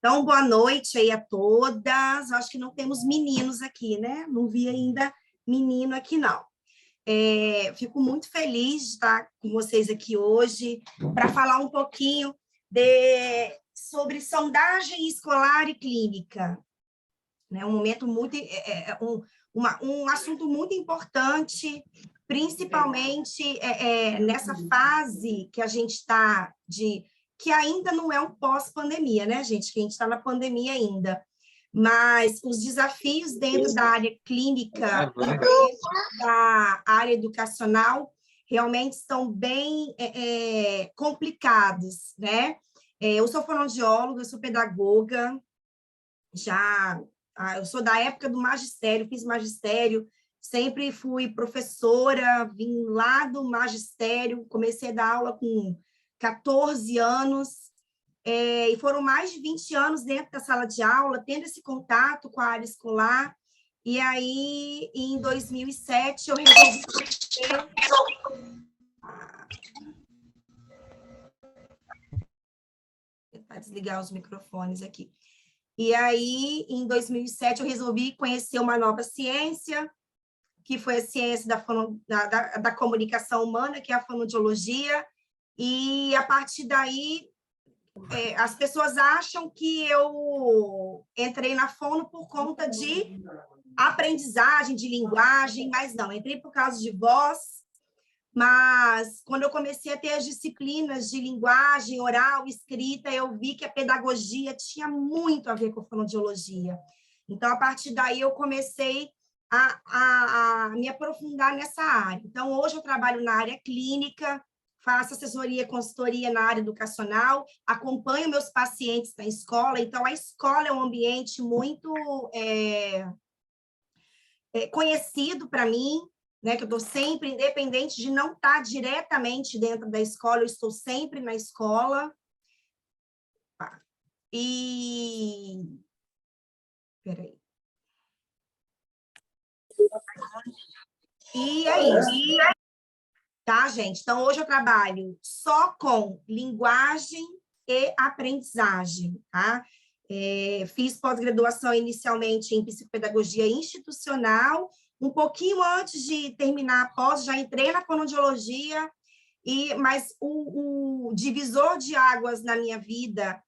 Então, boa noite aí a todas. Acho que não temos meninos aqui, né? Não vi ainda menino aqui, não. Fico muito feliz de estar com vocês aqui hoje para falar um pouquinho sobre sondagem escolar e clínica. Né? Um momento muito... um assunto muito importante, principalmente nessa fase que a gente está que ainda não é um pós-pandemia, né, gente? Que a gente está na pandemia ainda. Mas os desafios dentro da área clínica, da área educacional, realmente estão bem complicados, né? Eu sou fonoaudióloga, eu sou pedagoga, eu sou da época do magistério, fiz magistério, sempre fui professora, vim lá do magistério, comecei a dar aula com 14 anos, e foram mais de 20 anos dentro da sala de aula, tendo esse contato com a área escolar, e aí, em 2007, eu resolvi... Tentar desligar os microfones aqui. E aí, em 2007, eu resolvi conhecer uma nova ciência, que foi a ciência da comunicação humana, que é a fonoaudiologia, e a partir daí, as pessoas acham que eu entrei na fono por conta de aprendizagem, de linguagem, mas não, entrei por causa de voz, mas quando eu comecei a ter as disciplinas de linguagem, oral, escrita, eu vi que a pedagogia tinha muito a ver com fonoaudiologia. Então, a partir daí, eu comecei a me aprofundar nessa área. Então, hoje eu trabalho na área clínica, faço assessoria e consultoria na área educacional, acompanho meus pacientes na escola, então a escola é um ambiente muito conhecido para mim, né, que eu estou sempre, independente de não estar diretamente dentro da escola, eu estou sempre na escola. Peraí. E é isso. Tá, gente? Então, hoje eu trabalho só com linguagem e aprendizagem, tá? Fiz pós-graduação inicialmente em psicopedagogia institucional, um pouquinho antes de terminar a pós, já entrei na fonoaudiologia, mas o divisor de águas na minha vida,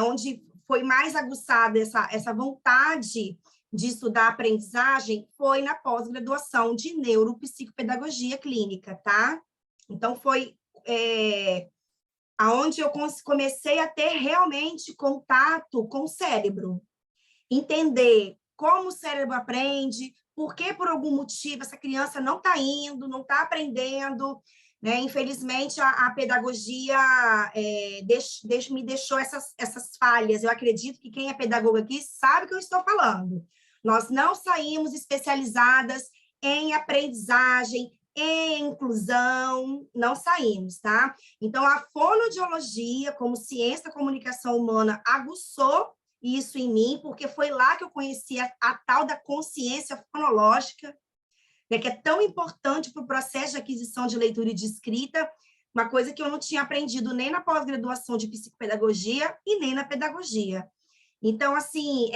onde foi mais aguçada essa vontade de estudar aprendizagem, foi na pós-graduação de neuropsicopedagogia clínica, tá? Então, foi aonde eu comecei a ter realmente contato com o cérebro, entender como o cérebro aprende, por que, por algum motivo, essa criança não está indo, não está aprendendo, né? Infelizmente, a pedagogia me deixou essas falhas. Eu acredito que quem é pedagogo aqui sabe o que eu estou falando. Nós não saímos especializadas em aprendizagem, em inclusão, não saímos, tá? Então, a fonoaudiologia, como ciência da comunicação humana, aguçou isso em mim, porque foi lá que eu conheci a tal da consciência fonológica, né, que é tão importante para o processo de aquisição de leitura e de escrita, uma coisa que eu não tinha aprendido nem na pós-graduação de psicopedagogia e nem na pedagogia. Então, assim,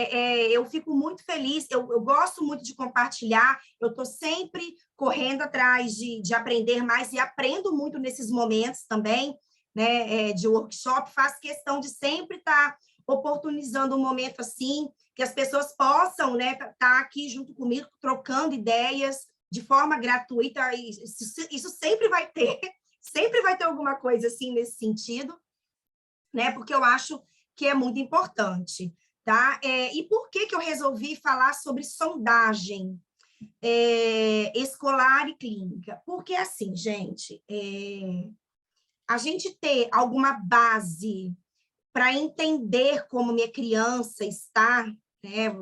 eu fico muito feliz, eu gosto muito de compartilhar, eu estou sempre correndo atrás de aprender mais e aprendo muito nesses momentos também, né, de workshop, faço questão de sempre estar oportunizando um momento assim, que as pessoas possam, né, estar aqui junto comigo, trocando ideias de forma gratuita, e isso sempre vai ter alguma coisa assim nesse sentido, né, porque eu acho que é muito importante, tá? E por que eu resolvi falar sobre sondagem escolar e clínica? Porque, assim, gente, a gente ter alguma base para entender como minha criança está, né?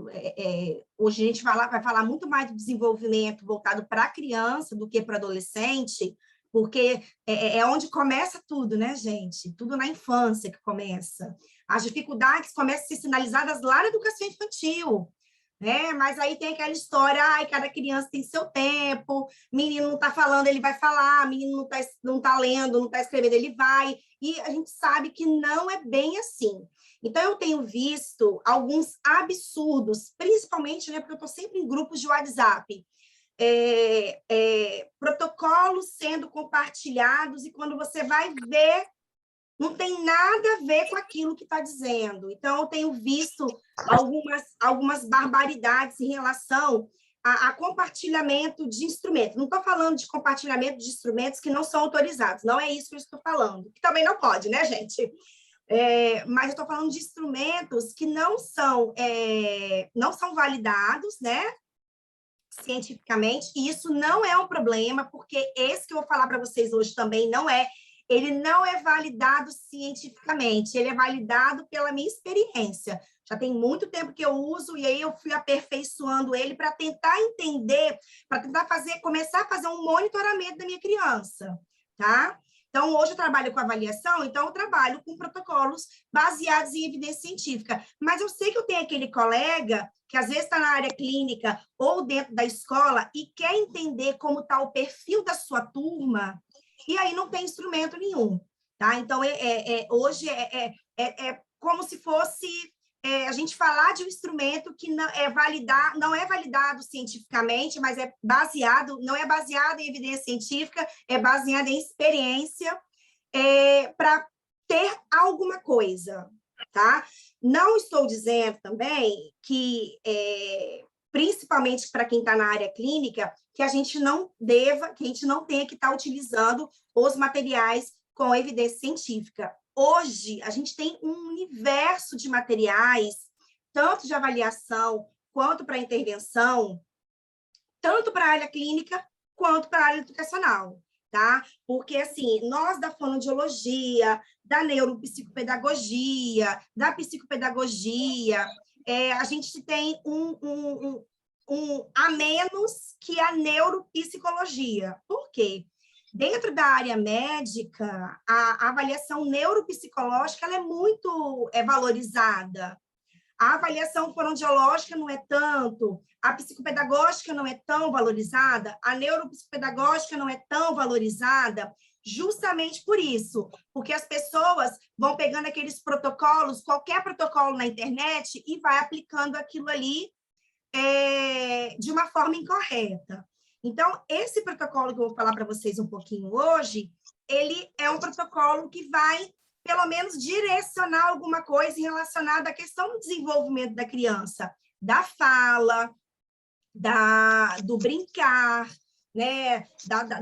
Hoje a gente vai falar muito mais do desenvolvimento voltado para a criança do que para o adolescente, porque é onde começa tudo, né, gente? Tudo na infância que começa. As dificuldades começam a ser sinalizadas lá na educação infantil, né? Mas aí tem aquela história, ai, cada criança tem seu tempo, menino não está falando, ele vai falar, menino não tá lendo, não está escrevendo, ele vai, e a gente sabe que não é bem assim. Então, eu tenho visto alguns absurdos, principalmente, né, porque eu estou sempre em grupos de WhatsApp, protocolos sendo compartilhados, e quando você vai ver, não tem nada a ver com aquilo que está dizendo. Então, eu tenho visto algumas barbaridades em relação a compartilhamento de instrumentos. Não estou falando de compartilhamento de instrumentos que não são autorizados, não é isso que eu estou falando, que também não pode, né, gente? Mas eu estou falando de instrumentos que não são validados, né, cientificamente, e isso não é um problema, porque esse que eu vou falar para vocês hoje também ele não é validado cientificamente, ele é validado pela minha experiência. Já tem muito tempo que eu uso, e aí eu fui aperfeiçoando ele para tentar entender, para tentar começar a fazer um monitoramento da minha criança, tá? Então, hoje eu trabalho com avaliação, então eu trabalho com protocolos baseados em evidência científica. Mas eu sei que eu tenho aquele colega que às vezes está na área clínica ou dentro da escola e quer entender como está o perfil da sua turma, e aí não tem instrumento nenhum, tá? Então, hoje é como se fosse a gente falar de um instrumento que não é validado cientificamente, mas não é baseado em evidência científica, é baseado em experiência, para ter alguma coisa, tá? Não estou dizendo também que, principalmente para quem está na área clínica, que a gente não tenha que estar utilizando os materiais com evidência científica. Hoje, a gente tem um universo de materiais, tanto de avaliação quanto para intervenção, tanto para a área clínica quanto para a área educacional, tá? Porque, assim, nós da fonoaudiologia, da neuropsicopedagogia, da psicopedagogia, a gente tem um a menos que a neuropsicologia. Por quê? Dentro da área médica, a avaliação neuropsicológica ela é muito valorizada. A avaliação fonoaudiológica não é tanto, a psicopedagógica não é tão valorizada, a neuropsicopedagógica não é tão valorizada, justamente por isso, porque as pessoas vão pegando aqueles protocolos, qualquer protocolo na internet, e vai aplicando aquilo ali de uma forma incorreta. Então, esse protocolo que eu vou falar para vocês um pouquinho hoje, ele é um protocolo que vai, pelo menos, direcionar alguma coisa relacionada à questão do desenvolvimento da criança, da fala, do brincar, né,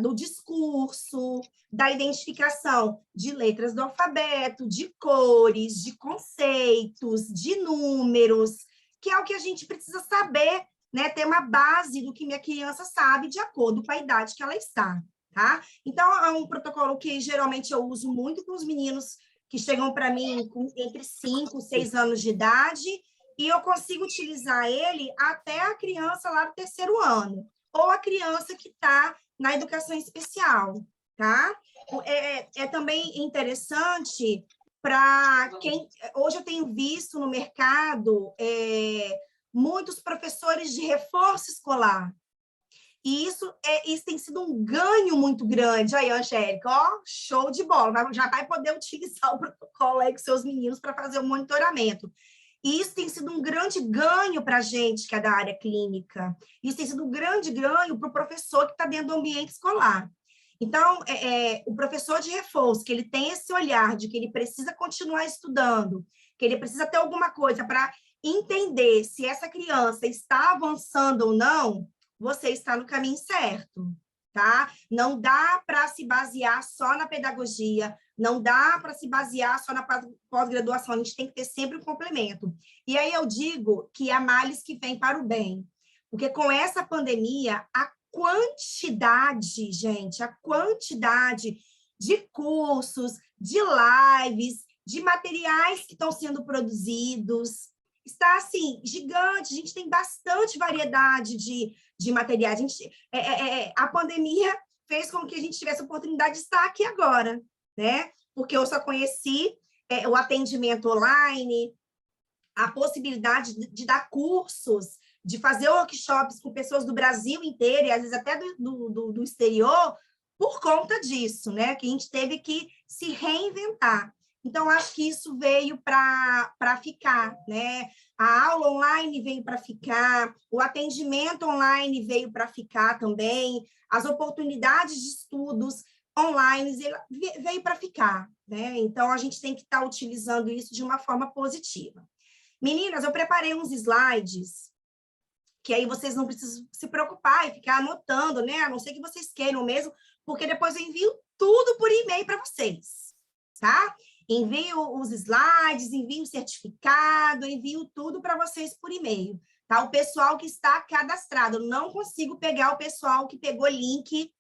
do discurso, da identificação de letras do alfabeto, de cores, de conceitos, de números, que é o que a gente precisa saber, né, ter uma base do que minha criança sabe de acordo com a idade que ela está, tá? Então, é um protocolo que geralmente eu uso muito com os meninos que chegam para mim entre 5 e 6 anos de idade, e eu consigo utilizar ele até a criança lá do 3º ano, ou a criança que está na educação especial, tá? Também interessante para quem... Hoje eu tenho visto no mercado muitos professores de reforço escolar, e isso tem sido um ganho muito grande. Aí, Angélica, ó, show de bola, já vai poder utilizar o protocolo aí com seus meninos para fazer o monitoramento. E isso tem sido um grande ganho para a gente, que é da área clínica. Isso tem sido um grande ganho para o professor que está dentro do ambiente escolar. Então, o professor de reforço, que ele tem esse olhar de que ele precisa continuar estudando, que ele precisa ter alguma coisa para entender se essa criança está avançando ou não, você está no caminho certo, tá? Não dá para se basear só na pedagogia, não dá para se basear só na pós-graduação, a gente tem que ter sempre um complemento. E aí eu digo que há males que vêm para o bem, porque com essa pandemia, a quantidade, gente, a quantidade de cursos, de lives, de materiais que estão sendo produzidos, está, assim, gigante, a gente tem bastante variedade de materiais. A pandemia fez com que a gente tivesse a oportunidade de estar aqui agora, né? Porque eu só conheci o atendimento online, a possibilidade de dar cursos de fazer workshops com pessoas do Brasil inteiro, e às vezes até do exterior, por conta disso, né? Que a gente teve que se reinventar. Então, acho que isso veio para ficar, né? A aula online veio para ficar, o atendimento online veio para ficar também, as oportunidades de estudos online veio para ficar, né? Então, a gente tem que estar utilizando isso de uma forma positiva. Meninas, eu preparei uns slides, que aí vocês não precisam se preocupar e ficar anotando, né? A não ser que vocês queiram mesmo, porque depois eu envio tudo por e-mail para vocês, tá? Envio os slides, envio o certificado, envio tudo para vocês por e-mail, tá? O pessoal que está cadastrado, eu não consigo pegar o pessoal que pegou link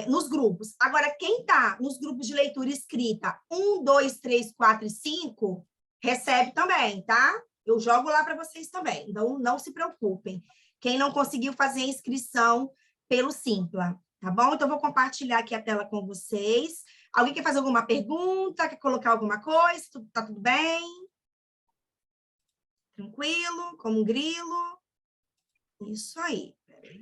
nos grupos. Agora, quem está nos grupos de leitura escrita 1, 2, 3, 4 e 5, recebe também, tá? Eu jogo lá para vocês também, então não se preocupem. Quem não conseguiu fazer a inscrição pelo Simpla, tá bom? Então, eu vou compartilhar aqui a tela com vocês. Alguém quer fazer alguma pergunta? Quer colocar alguma coisa? Tá tudo bem? Tranquilo? Como um grilo? Isso aí. Peraí.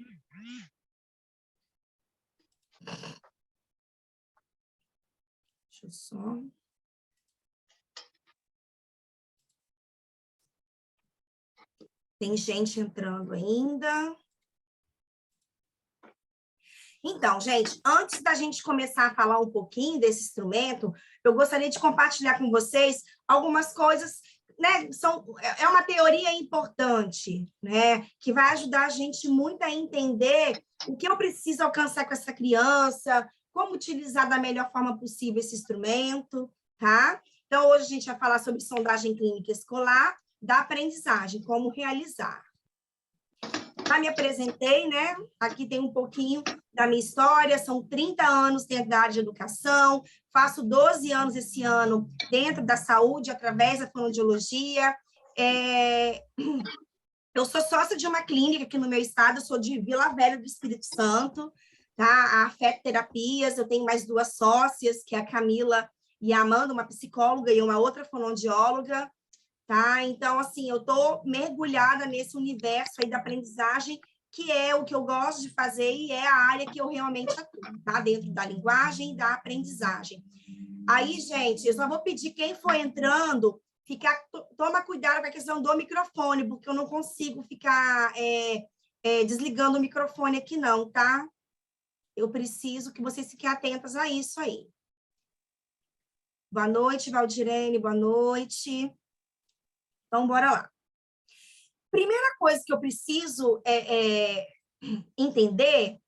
Deixa eu só... Tem gente entrando ainda. Então, gente, antes da gente começar a falar um pouquinho desse instrumento, eu gostaria de compartilhar com vocês algumas coisas, né? É uma teoria importante, né? Que vai ajudar a gente muito a entender o que eu preciso alcançar com essa criança, como utilizar da melhor forma possível esse instrumento, tá? Então, hoje a gente vai falar sobre sondagem clínica escolar, da aprendizagem, como realizar. Já me apresentei, né? Aqui tem um pouquinho da minha história, são 30 anos dentro da área de educação, faço 12 anos esse ano dentro da saúde, através da fonoaudiologia. Eu sou sócia de uma clínica aqui no meu estado, eu sou de Vila Velha do Espírito Santo, tá? A Afeto Terapias, eu tenho mais 2 sócias, que é a Camila e a Amanda, uma psicóloga e uma outra fonoaudióloga. Tá? Então, assim, eu estou mergulhada nesse universo aí da aprendizagem, que é o que eu gosto de fazer e é a área que eu realmente atuo, tá? Dentro da linguagem e da aprendizagem. Aí, gente, eu só vou pedir quem for entrando, toma cuidado com a questão do microfone, porque eu não consigo ficar desligando o microfone aqui não, tá? Eu preciso que vocês fiquem atentas a isso aí. Boa noite, Valdirene, boa noite. Então, bora lá. Primeira coisa que eu preciso entender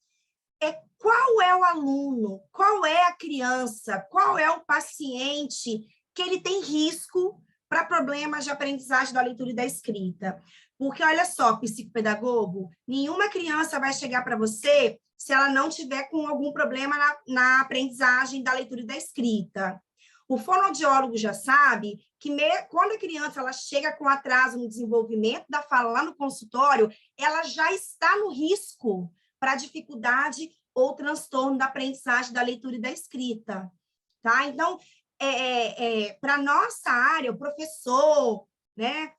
é qual é o aluno, qual é a criança, qual é o paciente que ele tem risco para problemas de aprendizagem da leitura e da escrita. Porque, olha só, psicopedagogo, nenhuma criança vai chegar para você se ela não tiver com algum problema na aprendizagem da leitura e da escrita. O fonoaudiólogo já sabe que quando a criança ela chega com atraso no desenvolvimento da fala lá no consultório, ela já está no risco para dificuldade ou transtorno da aprendizagem da leitura e da escrita. Tá? Então, para a nossa área, o professor, né?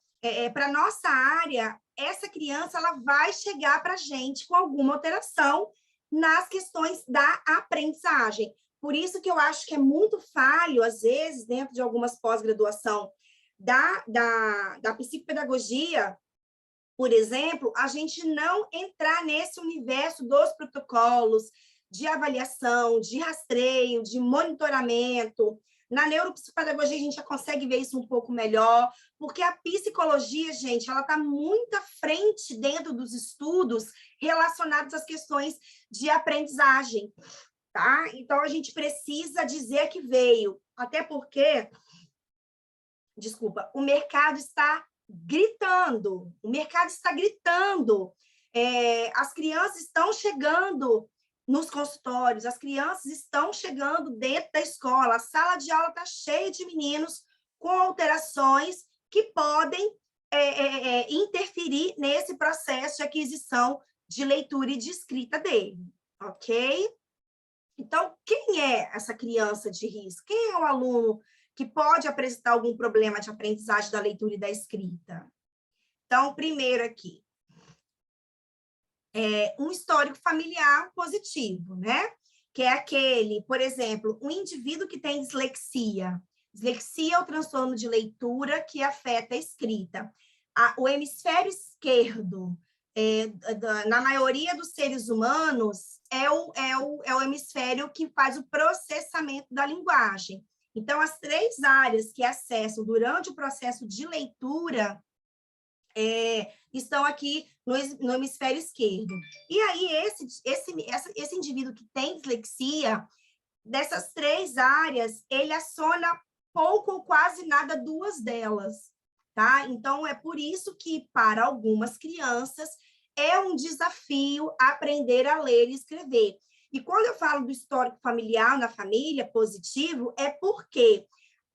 Para a nossa área, essa criança ela vai chegar para a gente com alguma alteração nas questões da aprendizagem. Por isso que eu acho que é muito falho, às vezes, dentro de algumas pós-graduação da psicopedagogia, por exemplo, a gente não entrar nesse universo dos protocolos de avaliação, de rastreio, de monitoramento. Na neuropsicopedagogia, a gente já consegue ver isso um pouco melhor, porque a psicologia, gente, ela está muito à frente dentro dos estudos relacionados às questões de aprendizagem. Tá? Então, a gente precisa dizer que veio, até porque, desculpa, o mercado está gritando, as crianças estão chegando nos consultórios, as crianças estão chegando dentro da escola, a sala de aula está cheia de meninos com alterações que podem interferir nesse processo de aquisição de leitura e de escrita dele, ok? Então, quem é essa criança de risco? Quem é o aluno que pode apresentar algum problema de aprendizagem da leitura e da escrita? Então, primeiro aqui, um histórico familiar positivo, né? Que é aquele, por exemplo, um indivíduo que tem dislexia. Dislexia é o transtorno de leitura que afeta a escrita. O hemisfério esquerdo, na maioria dos seres humanos, é o hemisfério que faz o processamento da linguagem. Então, as 3 áreas que acessam durante o processo de leitura estão aqui no hemisfério esquerdo. E aí, esse indivíduo que tem dislexia, dessas 3 áreas, ele aciona pouco ou quase nada 2 delas, tá? Então, é por isso que, para algumas crianças, é um desafio aprender a ler e escrever. E quando eu falo do histórico familiar na família positivo, é porque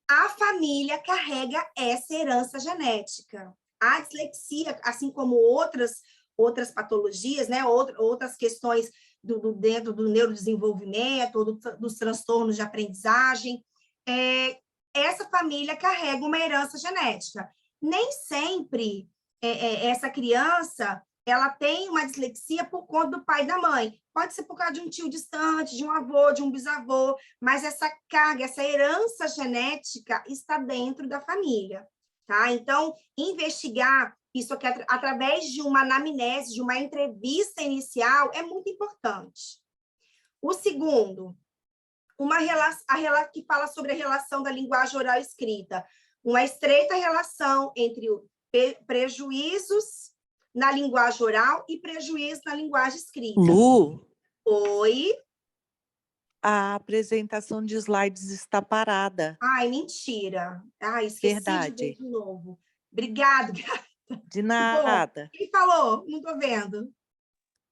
a família carrega essa herança genética. A dislexia, assim como outras patologias, né, outras questões dentro do neurodesenvolvimento, ou dos transtornos de aprendizagem, essa família carrega uma herança genética. Nem sempre essa criança ela tem uma dislexia por conta do pai e da mãe. Pode ser por causa de um tio distante, de um avô, de um bisavô, mas essa carga, essa herança genética está dentro da família, tá? Então, investigar isso aqui através de uma anamnese, de uma entrevista inicial, é muito importante. O segundo, que fala sobre a relação da linguagem oral e escrita. Uma estreita relação entre prejuízos na linguagem oral e prejuízo na linguagem escrita. Lu, Oi? a apresentação de slides está parada. Ai, mentira. Ai, esqueci de ver Verdade. de novo. Obrigada. De nada. Quem falou? Não estou vendo.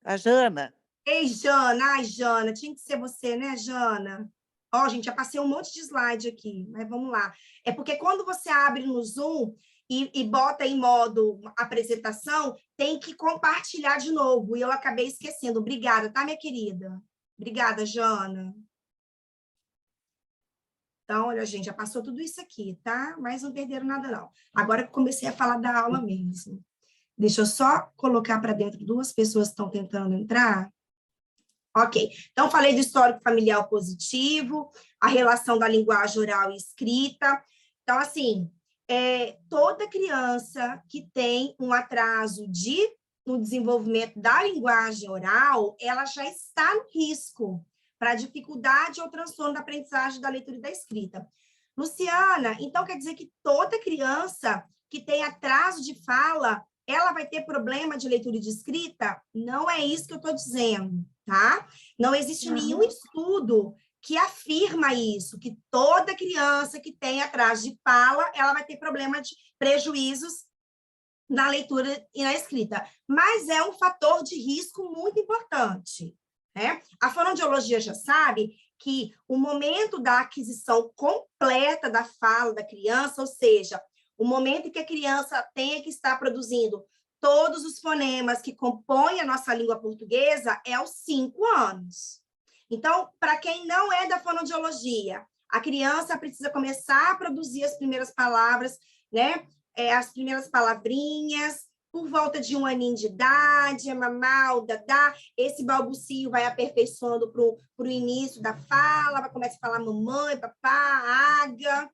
A Jana? Ei, Jana. Ai, Jana. Tinha que ser você, né, Jana? Ó, gente, já passei um monte de slide aqui, mas vamos lá. É porque quando você abre no Zoom e bota em modo apresentação, tem que compartilhar de novo. E eu acabei esquecendo. Obrigada, tá, minha querida? Obrigada, Jana. Então, olha, gente, já passou tudo isso aqui, tá? Mas não perderam nada, não. Agora que eu comecei a falar da aula mesmo. Deixa eu só colocar para dentro 2 pessoas que estão tentando entrar. Ok. Então, falei do histórico familiar positivo, a relação da linguagem oral e escrita. Então, assim, toda criança que tem um atraso no desenvolvimento da linguagem oral, ela já está no risco para dificuldade ou transtorno da aprendizagem da leitura e da escrita. Luciana, então quer dizer que toda criança que tem atraso de fala, ela vai ter problema de leitura e de escrita? Não é isso que eu estou dizendo, tá? Não existe nenhum estudo que afirma isso, que toda criança que tem atraso de fala, ela vai ter problema de prejuízos na leitura e na escrita. Mas é um fator de risco muito importante, né? A fonoaudiologia já sabe que o momento da aquisição completa da fala da criança, ou seja, o momento em que a criança tenha que estar produzindo todos os fonemas que compõem a nossa língua portuguesa, é aos 5 anos. Então, para quem não é da fonoaudiologia, a criança precisa começar a produzir as primeiras palavras, né? As primeiras palavrinhas, por volta de 1 aninho de idade, mamá, o dadá, esse balbucio vai aperfeiçoando para o início da fala, vai começar a falar mamãe, papá, água.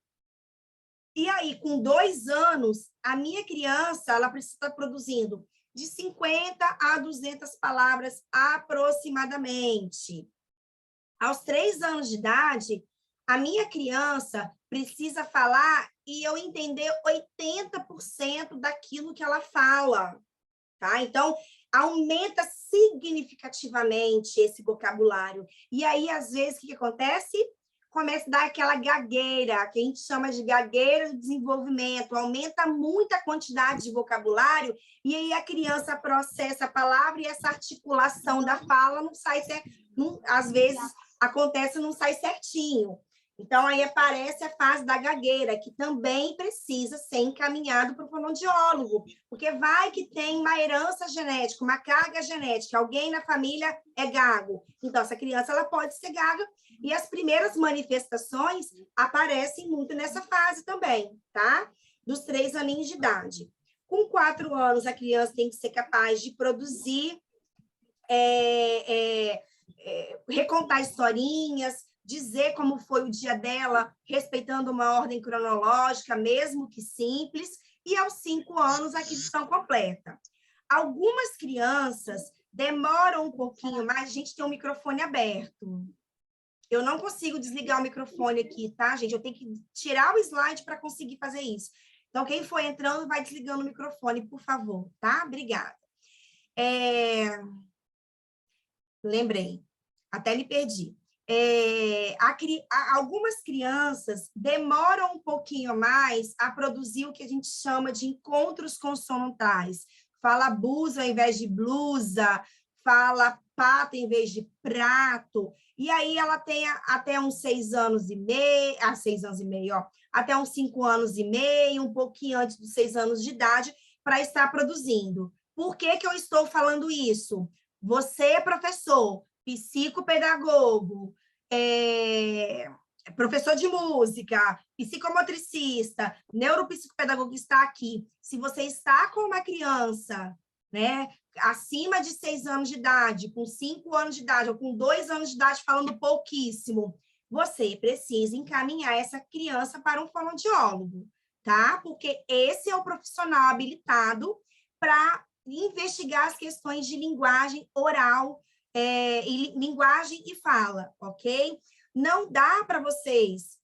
E aí, com 2 anos, a minha criança, ela precisa estar produzindo de 50 a 200 palavras aproximadamente. Aos 3 anos de idade, a minha criança precisa falar e eu entender 80% daquilo que ela fala, tá? Então, aumenta significativamente esse vocabulário. E aí, às vezes, o que acontece? Começa a dar aquela gagueira, que a gente chama de gagueira do desenvolvimento, aumenta muito a quantidade de vocabulário, e aí a criança processa a palavra e essa articulação da fala não sai, às vezes acontece e não sai certinho. Então, aí aparece a fase da gagueira, que também precisa ser encaminhado para o fonoaudiólogo, porque vai que tem uma herança genética, uma carga genética, alguém na família é gago. Então, essa criança ela pode ser gaga, e as primeiras manifestações aparecem muito nessa fase também, tá? Dos 3 aninhos de idade. Com 4 anos, a criança tem que ser capaz de produzir, recontar historinhas, dizer como foi o dia dela, respeitando uma ordem cronológica, mesmo que simples, e aos 5 anos, a aquisição completa. Algumas crianças demoram um pouquinho mais, a gente tem um microfone aberto. Eu não consigo desligar o microfone aqui, tá, gente? Eu tenho que tirar o slide para conseguir fazer isso. Então, quem for entrando, vai desligando o microfone, por favor, tá? Obrigada. Lembrei, até me perdi. Algumas crianças demoram um pouquinho mais a produzir o que a gente chama de encontros consonantais. Fala busa ao invés de blusa, fala pato em vez de prato. E aí ela tem até uns 6 anos e meio, 6 anos e meio, ó, até uns 5 anos e meio, um pouquinho antes dos 6 anos de idade, para estar produzindo. Por que que eu estou falando isso? Você, professor, psicopedagogo, professor de música, psicomotricista, neuropsicopedagogo que está aqui, se você está com uma criança, né, acima de 6 anos de idade, com 5 anos de idade, ou com 2 anos de idade, falando pouquíssimo, você precisa encaminhar essa criança para um fonoaudiólogo, tá? Porque esse é o profissional habilitado para investigar as questões de linguagem oral, e linguagem e fala, ok? Não dá para vocês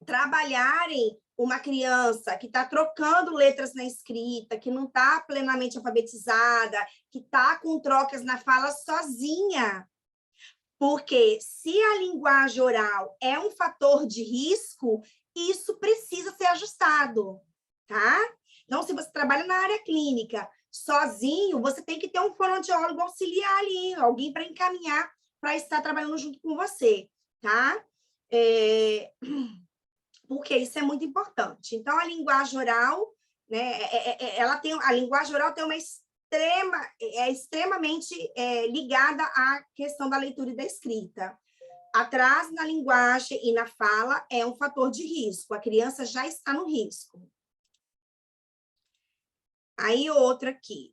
trabalharem uma criança que está trocando letras na escrita, que não está plenamente alfabetizada, que está com trocas na fala sozinha. Porque se a linguagem oral é um fator de risco, isso precisa ser ajustado, tá? Então, se você trabalha na área clínica sozinho, você tem que ter um fonoaudiólogo auxiliar ali, alguém para encaminhar, para estar trabalhando junto com você, tá? Porque isso é muito importante. Então, a linguagem oral, né, a linguagem oral tem uma extremamente ligada à questão da leitura e da escrita. Atraso na linguagem e na fala é um fator de risco. A criança já está no risco. Aí, outra aqui.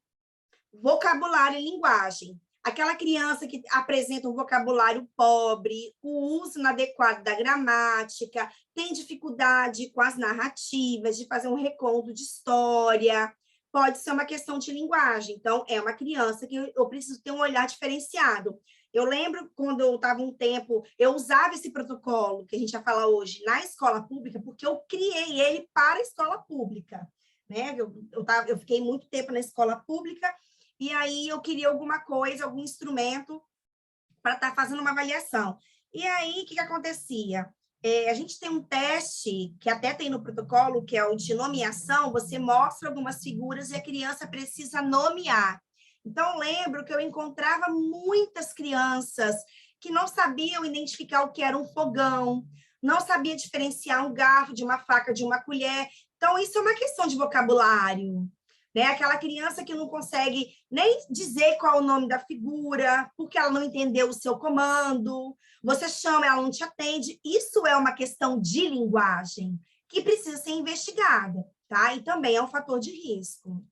Vocabulário e linguagem. Aquela criança que apresenta um vocabulário pobre, o uso inadequado da gramática, tem dificuldade com as narrativas, de fazer um reconto de história, pode ser uma questão de linguagem. Então, é uma criança que eu preciso ter um olhar diferenciado. Eu lembro quando eu estava um tempo, eu usava esse protocolo que a gente vai falar hoje na escola pública, porque eu criei ele para a escola pública, né? Eu fiquei muito tempo na escola pública, e aí eu queria alguma coisa, algum instrumento para estar fazendo uma avaliação. E aí, o que acontecia? A gente tem um teste, que até tem no protocolo, que é o de nomeação, você mostra algumas figuras e a criança precisa nomear. Então, lembro que eu encontrava muitas crianças que não sabiam identificar o que era um fogão, não sabia diferenciar um garfo de uma faca, de uma colher. Então, isso é uma questão de vocabulário, né? Aquela criança que não consegue nem dizer qual é o nome da figura, porque ela não entendeu o seu comando, você chama, ela não te atende. Isso é uma questão de linguagem que precisa ser investigada, tá? E também é um fator de risco.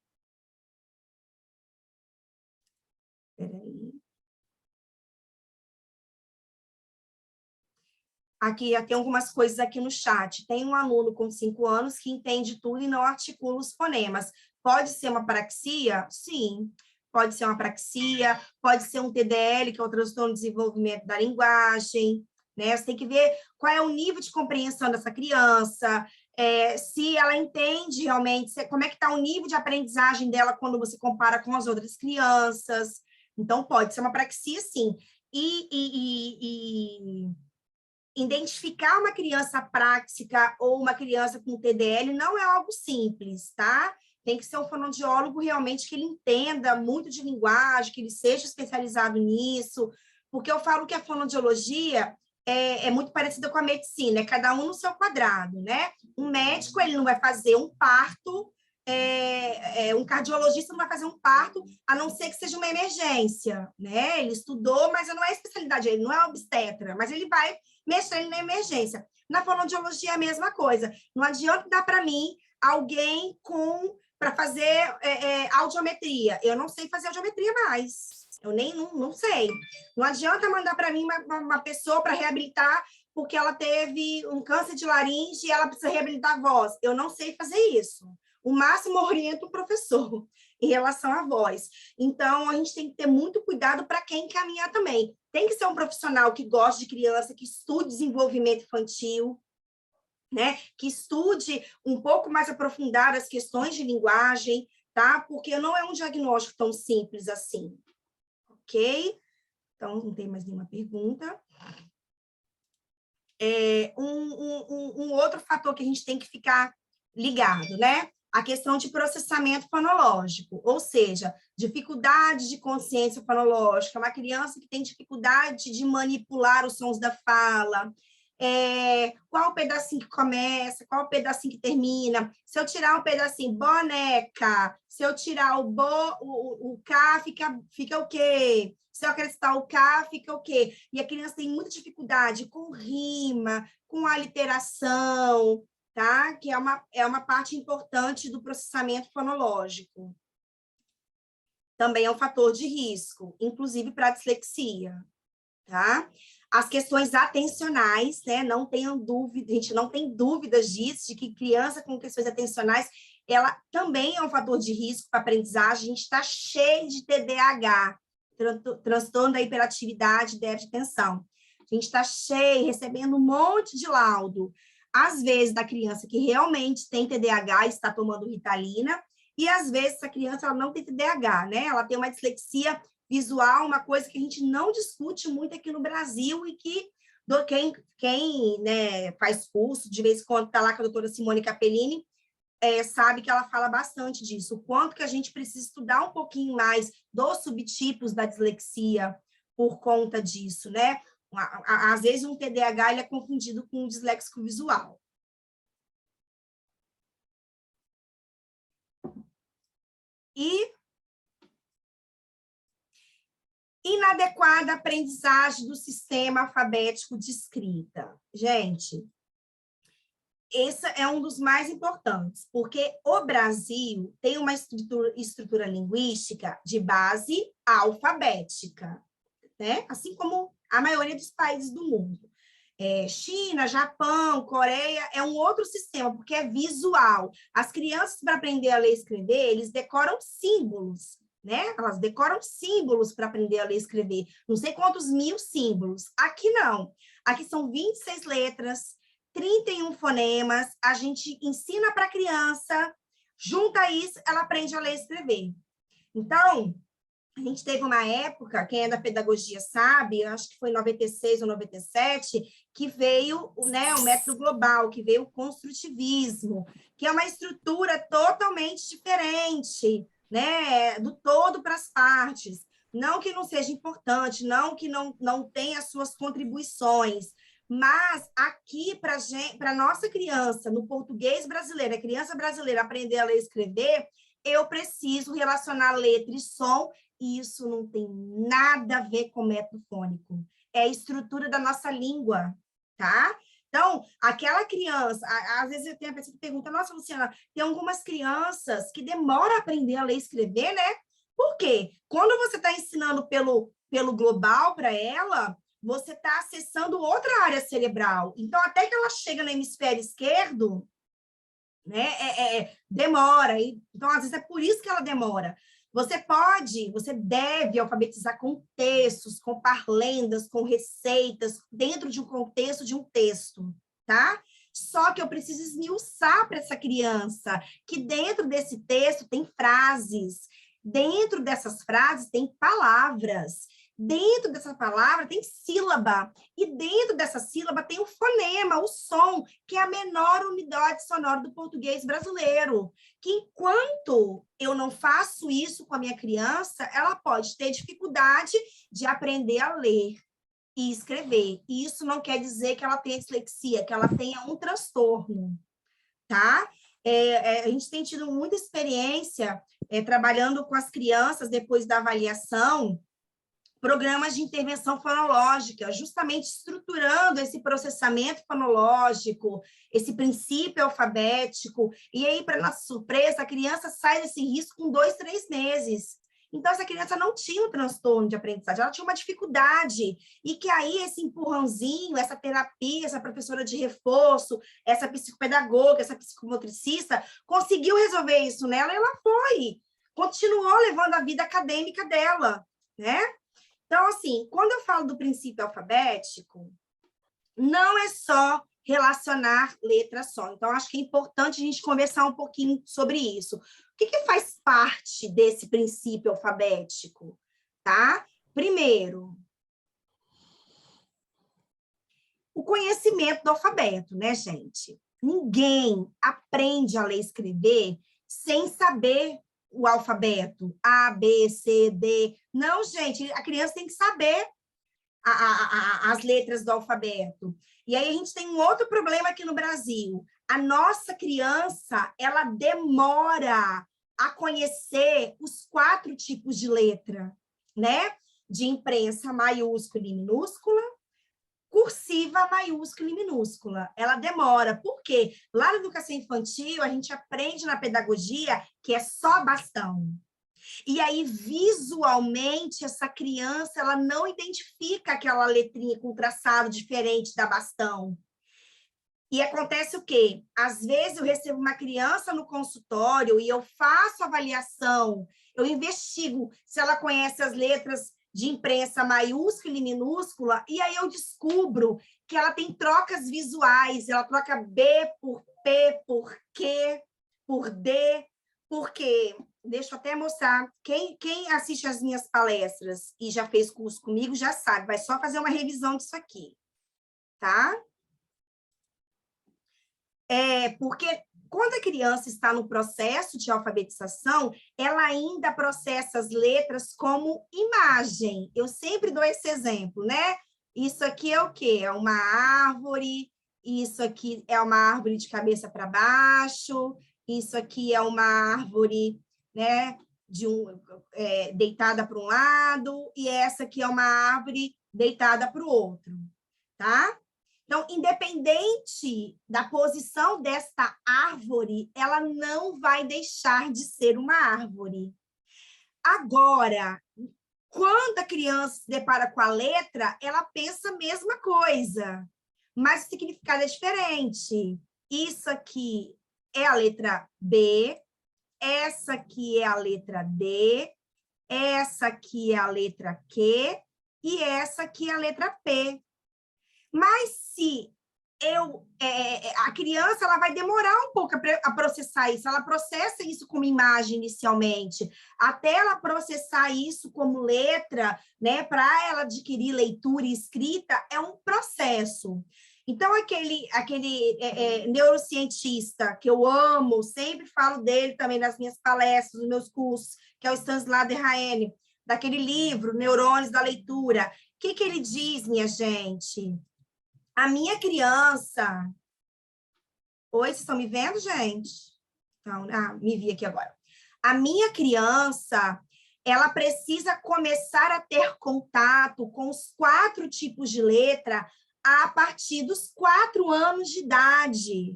Peraí. Aqui, tem algumas coisas aqui no chat. Tem um aluno com 5 anos que entende tudo e não articula os fonemas. Pode ser uma apraxia? Sim. Pode ser uma apraxia, pode ser um TDL, que é o transtorno de desenvolvimento da linguagem, né? Você tem que ver qual é o nível de compreensão dessa criança, se ela entende realmente, como é que está o nível de aprendizagem dela quando você compara com as outras crianças. Então, pode ser uma apraxia, sim. Identificar uma criança apráxica ou uma criança com TDL não é algo simples, tá? Tem que ser um fonoaudiólogo realmente que ele entenda muito de linguagem, que ele seja especializado nisso, porque eu falo que a fonoaudiologia é muito parecida com a medicina, é cada um no seu quadrado, né? Um médico, ele não vai fazer um parto, um cardiologista não vai fazer um parto, a não ser que seja uma emergência, né? Ele estudou, mas não é a especialidade, ele não é obstetra, mas ele vai mexer na emergência. Na fonoaudiologia é a mesma coisa. Não adianta dar para mim alguém com para fazer audiometria. Eu não sei fazer audiometria mais. Eu nem não sei. Não adianta mandar para mim uma pessoa para reabilitar porque ela teve um câncer de laringe e ela precisa reabilitar a voz. Eu não sei fazer isso. O máximo orienta o professor em relação à voz. Então, a gente tem que ter muito cuidado para quem encaminhar também. Tem que ser um profissional que goste de criança, que estude desenvolvimento infantil, né? Que estude um pouco mais aprofundado as questões de linguagem, tá? Porque não é um diagnóstico tão simples assim. Ok? Então, não tem mais nenhuma pergunta. Um outro fator que a gente tem que ficar ligado, né? A questão de processamento fonológico, ou seja, dificuldade de consciência fonológica, uma criança que tem dificuldade de manipular os sons da fala, qual o pedacinho que começa, qual o pedacinho que termina. Se eu tirar um pedacinho, boneca, se eu tirar o K, fica o quê? Se eu acrescentar o K, fica o quê? E a criança tem muita dificuldade com rima, com aliteração, tá? Que é uma parte importante do processamento fonológico. Também é um fator de risco, inclusive para a dislexia, tá? As questões atencionais, né? Não tenham dúvida, a gente não tem dúvidas disso, de que criança com questões atencionais, ela também é um fator de risco para a aprendizagem. A gente está cheio de TDAH, transtorno da hiperatividade, déficit de atenção. A gente está cheio, recebendo um monte de laudo, às vezes da criança que realmente tem TDAH e está tomando Ritalina, e às vezes essa criança ela não tem TDAH, né? Ela tem uma dislexia visual, uma coisa que a gente não discute muito aqui no Brasil e que quem né, faz curso, de vez em quando está lá com a doutora Simone Capellini, sabe que ela fala bastante disso, o quanto que a gente precisa estudar um pouquinho mais dos subtipos da dislexia por conta disso, né? Às vezes um TDAH ele é confundido com um disléxico visual. E inadequada aprendizagem do sistema alfabético de escrita. Gente, esse é um dos mais importantes, porque o Brasil tem uma estrutura linguística de base alfabética, né? Assim como a maioria dos países do mundo. China, Japão, Coreia, é um outro sistema, porque é visual. As crianças, para aprender a ler e escrever, eles decoram símbolos, né? Elas decoram símbolos para aprender a ler e escrever. Não sei quantos mil símbolos. Aqui não. Aqui são 26 letras, 31 fonemas, a gente ensina para a criança, junta isso, ela aprende a ler e escrever. Então, a gente teve uma época, quem é da pedagogia sabe, acho que foi em 96 ou 97, que veio, né, o método global, que veio o construtivismo, que é uma estrutura totalmente diferente, né, do todo para as partes. Não que não seja importante, não que não tenha as suas contribuições, mas aqui, para a nossa criança, no português brasileiro, a criança brasileira aprender a ler e escrever, eu preciso relacionar letra e som, e isso não tem nada a ver com método fônico. É a estrutura da nossa língua, tá? Então, aquela criança, às vezes eu tenho a pessoa que pergunta, nossa, Luciana, tem algumas crianças que demoram a aprender a ler e escrever, né? Por quê? Quando você está ensinando pelo global para ela, você está acessando outra área cerebral. Então, até que ela chega no hemisfério esquerdo, né, demora. Então, às vezes, é por isso que ela demora. Você deve alfabetizar com textos, com parlendas, com receitas, dentro de um contexto de um texto, tá? Só que eu preciso esmiuçar para essa criança que dentro desse texto tem frases, dentro dessas frases tem palavras, dentro dessa palavra tem sílaba, e dentro dessa sílaba tem o fonema, o som, que é a menor unidade sonora do português brasileiro, que enquanto eu não faço isso com a minha criança, ela pode ter dificuldade de aprender a ler e escrever. E isso não quer dizer que ela tenha dislexia, que ela tenha um transtorno, tá? A gente tem tido muita experiência trabalhando com as crianças depois da avaliação, programas de intervenção fonológica, justamente estruturando esse processamento fonológico, esse princípio alfabético, e aí, para nossa surpresa, a criança sai desse risco com 2, 3 meses. Então, essa criança não tinha um transtorno de aprendizagem, ela tinha uma dificuldade, e que aí esse empurrãozinho, essa terapia, essa professora de reforço, essa psicopedagoga, essa psicomotricista, conseguiu resolver isso nela, e ela continuou levando a vida acadêmica dela, né? Então, assim, quando eu falo do princípio alfabético, não é só relacionar letras só. Então, acho que é importante a gente conversar um pouquinho sobre isso. O que faz parte desse princípio alfabético? Tá? Primeiro, o conhecimento do alfabeto, né, gente? Ninguém aprende a ler e escrever sem saber o alfabeto, A, B, C, D. Não, gente, a criança tem que saber as letras do alfabeto. E aí a gente tem um outro problema aqui no Brasil. A nossa criança, ela demora a conhecer os 4 tipos de letra, né? De imprensa maiúscula e minúscula, cursiva maiúscula e minúscula. Ela demora. Por quê? Lá na educação infantil, a gente aprende na pedagogia que é só bastão. E aí, visualmente, essa criança ela não identifica aquela letrinha com traçado diferente da bastão. E acontece o quê? Às vezes eu recebo uma criança no consultório e eu faço avaliação, eu investigo se ela conhece as letras de imprensa maiúscula e minúscula, e aí eu descubro que ela tem trocas visuais, ela troca B por P, por Q, por D, porque, deixa eu até mostrar, quem assiste as minhas palestras e já fez curso comigo já sabe, vai só fazer uma revisão disso aqui, tá? Porque quando a criança está no processo de alfabetização, ela ainda processa as letras como imagem. Eu sempre dou esse exemplo, né? Isso aqui é o quê? É uma árvore, isso aqui é uma árvore de cabeça para baixo, isso aqui é uma árvore, né, deitada para um lado, e essa aqui é uma árvore deitada para o outro, tá? Então, independente da posição desta árvore, ela não vai deixar de ser uma árvore. Agora, quando a criança se depara com a letra, ela pensa a mesma coisa, mas o significado é diferente. Isso aqui é a letra B, essa aqui é a letra D, essa aqui é a letra Q e essa aqui é a letra P. Mas se a criança ela vai demorar um pouco a processar isso, ela processa isso como imagem inicialmente, até ela processar isso como letra, né, para ela adquirir leitura e escrita, é um processo. Então, aquele neurocientista que eu amo, sempre falo dele também nas minhas palestras, nos meus cursos, que é o Stanislav Dehaene, daquele livro, Neurônios da Leitura. O que ele diz, minha gente? A minha criança... Oi, vocês estão me vendo, gente? Então, me vi aqui agora. A minha criança, ela precisa começar a ter contato com os 4 tipos de letra a partir dos 4 anos de idade.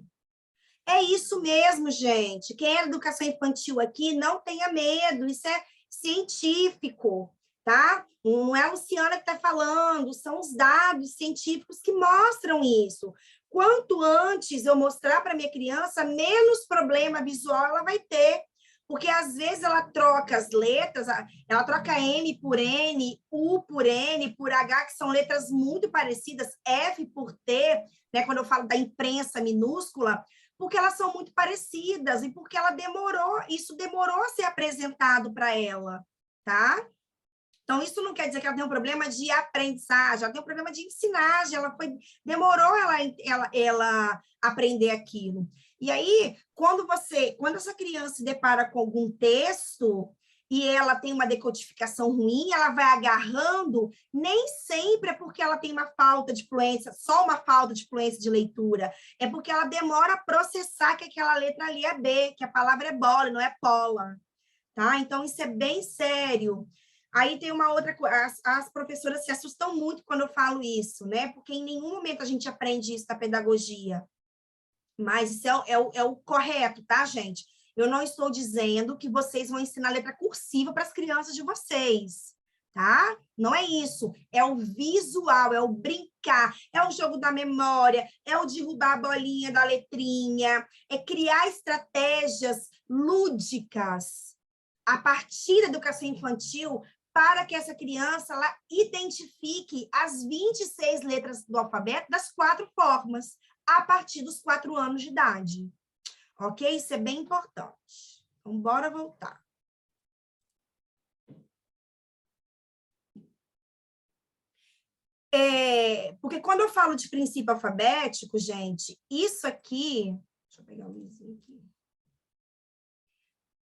É isso mesmo, gente. Quem é da educação infantil aqui, não tenha medo, isso é científico, tá? Não é a Luciana que está falando, são os dados científicos que mostram isso. Quanto antes eu mostrar para minha criança, menos problema visual ela vai ter. Porque, às vezes, ela troca as letras, ela troca M por N, U por N, por H, que são letras muito parecidas, F por T, né, quando eu falo da imprensa minúscula, porque elas são muito parecidas e porque isso demorou a ser apresentado para ela, tá? Então, isso não quer dizer que ela tem um problema de aprendizagem, ela tem um problema de ensinagem, demorou ela aprender aquilo. E aí, quando essa criança se depara com algum texto e ela tem uma decodificação ruim, ela vai agarrando, nem sempre é porque ela tem uma falta de fluência, só uma falta de fluência de leitura, é porque ela demora a processar que aquela letra ali é B, que a palavra é bola, não é pola, tá? Então, isso é bem sério. Aí tem uma outra coisa, as professoras se assustam muito quando eu falo isso, né? Porque em nenhum momento a gente aprende isso na pedagogia. Mas isso é o correto, tá, gente? Eu não estou dizendo que vocês vão ensinar letra cursiva para as crianças de vocês, tá? Não é isso. É o visual, é o brincar, é o jogo da memória, é o derrubar a bolinha da letrinha, é criar estratégias lúdicas a partir da educação infantil para que essa criança ela identifique as 26 letras do alfabeto das 4 formas, a partir dos 4 anos de idade. Ok? Isso é bem importante. Então, bora voltar. Porque quando eu falo de princípio alfabético, gente, isso aqui... Deixa eu pegar o luzinho aqui.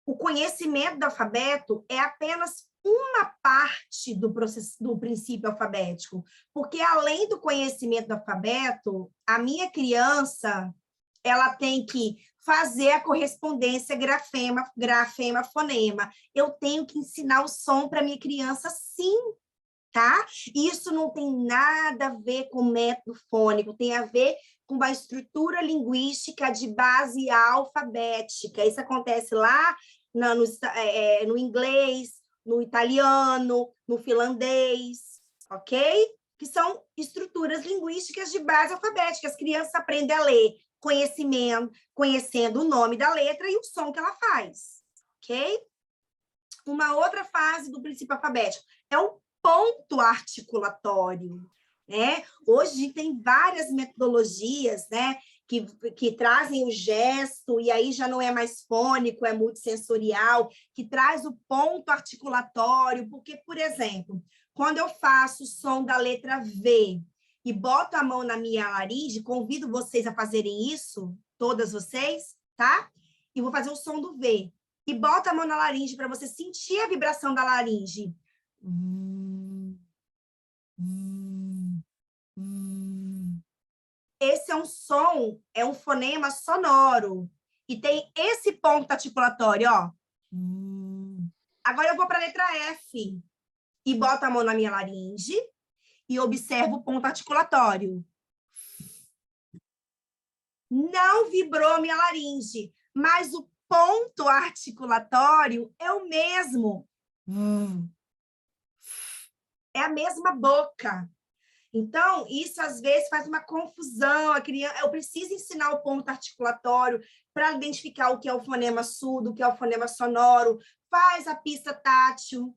O conhecimento do alfabeto é apenas uma parte do processo do princípio alfabético, porque além do conhecimento do alfabeto, a minha criança ela tem que fazer a correspondência grafema, fonema. Eu tenho que ensinar o som para minha criança, sim, tá? Isso não tem nada a ver com método fônico, tem a ver com uma estrutura linguística de base alfabética. Isso acontece lá no inglês, no italiano, no finlandês, ok? Que são estruturas linguísticas de base alfabética. As crianças aprendem a ler conhecendo o nome da letra e o som que ela faz, ok? Uma outra fase do princípio alfabético é o ponto articulatório, né? Hoje tem várias metodologias, né, que trazem o gesto, e aí já não é mais fônico, é multissensorial, que traz o ponto articulatório, porque, por exemplo, quando eu faço o som da letra V e boto a mão na minha laringe, convido vocês a fazerem isso, todas vocês, tá? E vou fazer o som do V. E bota a mão na laringe para você sentir a vibração da laringe. Esse é um som, é um fonema sonoro. E tem esse ponto articulatório, ó. Agora eu vou para a letra F. E boto a mão na minha laringe e observo o ponto articulatório. Não vibrou minha laringe, mas o ponto articulatório é o mesmo. É a mesma boca. Então, isso às vezes faz uma confusão. A criança, eu preciso ensinar o ponto articulatório para identificar o que é o fonema surdo, o que é o fonema sonoro. Faz a pista tátil,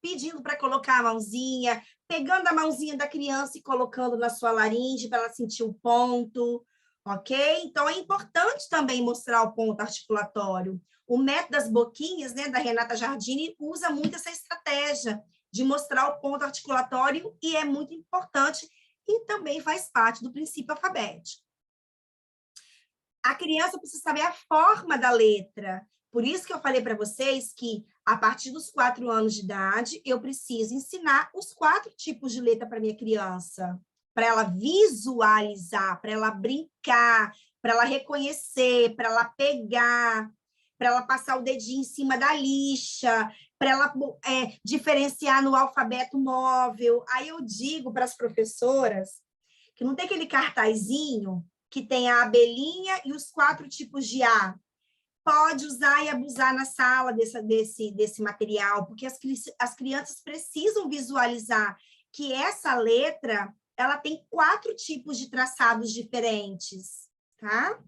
pedindo para colocar a mãozinha, pegando a mãozinha da criança e colocando na sua laringe para ela sentir o ponto, ok? Então, é importante também mostrar o ponto articulatório. O método das boquinhas, né, da Renata Giardini, usa muito essa estratégia de mostrar o ponto articulatório e é muito importante e também faz parte do princípio alfabético. A criança precisa saber a forma da letra. Por isso que eu falei para vocês que, a partir dos 4 anos de idade, eu preciso ensinar os 4 tipos de letra para minha criança, para ela visualizar, para ela brincar, para ela reconhecer, para ela pegar, para ela passar o dedinho em cima da lixa, para ela diferenciar no alfabeto móvel. Aí eu digo para as professoras que não tem aquele cartazinho que tem a abelhinha e os 4 tipos de A. Pode usar e abusar na sala desse material, porque as crianças precisam visualizar que essa letra ela tem 4 tipos de traçados diferentes, tá?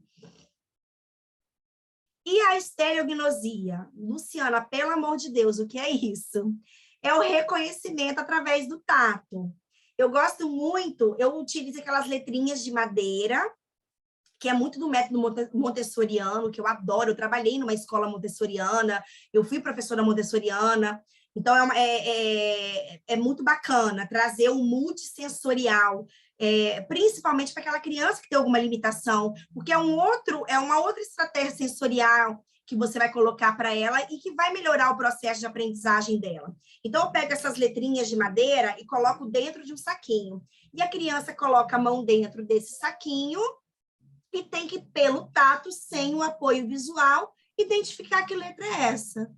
E a estereognosia? Luciana, pelo amor de Deus, o que é isso? É o reconhecimento através do tato. Eu gosto muito, eu utilizo aquelas letrinhas de madeira, que é muito do método montessoriano, que eu adoro. Eu trabalhei numa escola montessoriana, eu fui professora montessoriana, então é muito bacana trazer o multissensorial, principalmente para aquela criança que tem alguma limitação, porque é uma outra estratégia sensorial que você vai colocar para ela e que vai melhorar o processo de aprendizagem dela. Então, eu pego essas letrinhas de madeira e coloco dentro de um saquinho. E a criança coloca a mão dentro desse saquinho e tem que, pelo tato, sem o apoio visual, identificar que letra é essa.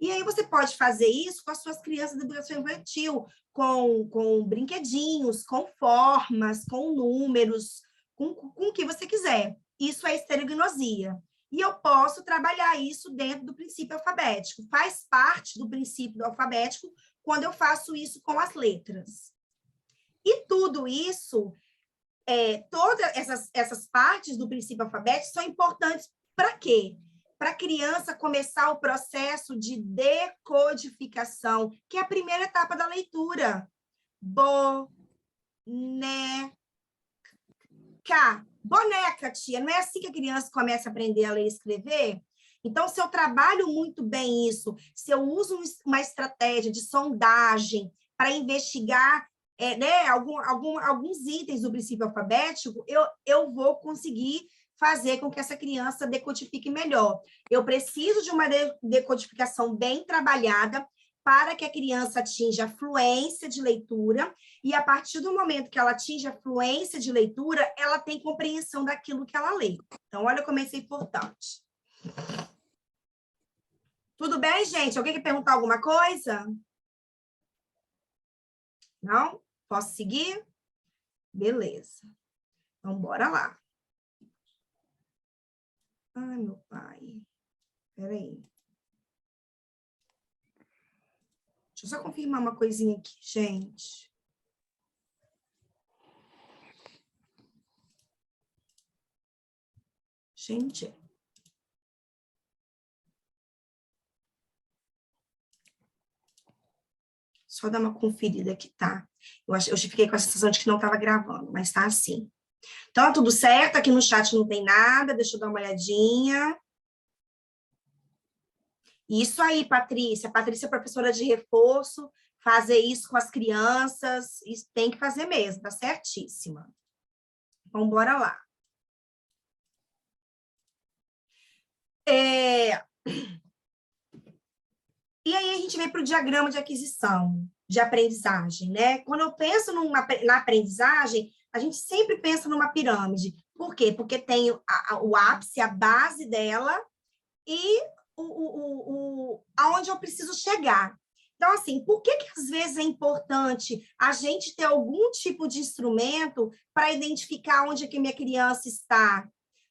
E aí você pode fazer isso com as suas crianças de educação infantil, com brinquedinhos, com formas, com números, com o que você quiser. Isso é estereognosia. E eu posso trabalhar isso dentro do princípio alfabético. Faz parte do princípio do alfabético quando eu faço isso com as letras. E tudo isso, todas essas partes do princípio alfabético são importantes para quê? Para a criança começar o processo de decodificação, que é a primeira etapa da leitura. Boneca, tia, não é assim que a criança começa a aprender a ler e escrever? Então, se eu trabalho muito bem isso, se eu uso uma estratégia de sondagem para investigar alguns itens do princípio alfabético, eu vou conseguir fazer com que essa criança decodifique melhor. Eu preciso de uma decodificação bem trabalhada para que a criança atinja a fluência de leitura, e a partir do momento que ela atinge a fluência de leitura, ela tem compreensão daquilo que ela lê. Então, olha como isso é importante. Tudo bem, gente? Alguém quer perguntar alguma coisa? Não? Posso seguir? Beleza. Então, bora lá. Ai, meu pai. Espera aí. Deixa eu só confirmar uma coisinha aqui, gente. Gente. Só dar uma conferida aqui, tá? Eu fiquei com a sensação de que não estava gravando, mas tá assim. Então, tudo certo? Aqui no chat não tem nada. Deixa eu dar uma olhadinha. Isso aí, Patrícia. Patrícia é professora de reforço. Fazer isso com as crianças. Isso tem que fazer mesmo, tá certíssima. Então, bora lá. E aí a gente vem para o diagrama de aquisição, de aprendizagem, né? Quando eu penso na aprendizagem, a gente sempre pensa numa pirâmide. Por quê? Porque tem o ápice, a base dela, e aonde eu preciso chegar. Então, assim, por que às vezes é importante a gente ter algum tipo de instrumento para identificar onde é que minha criança está?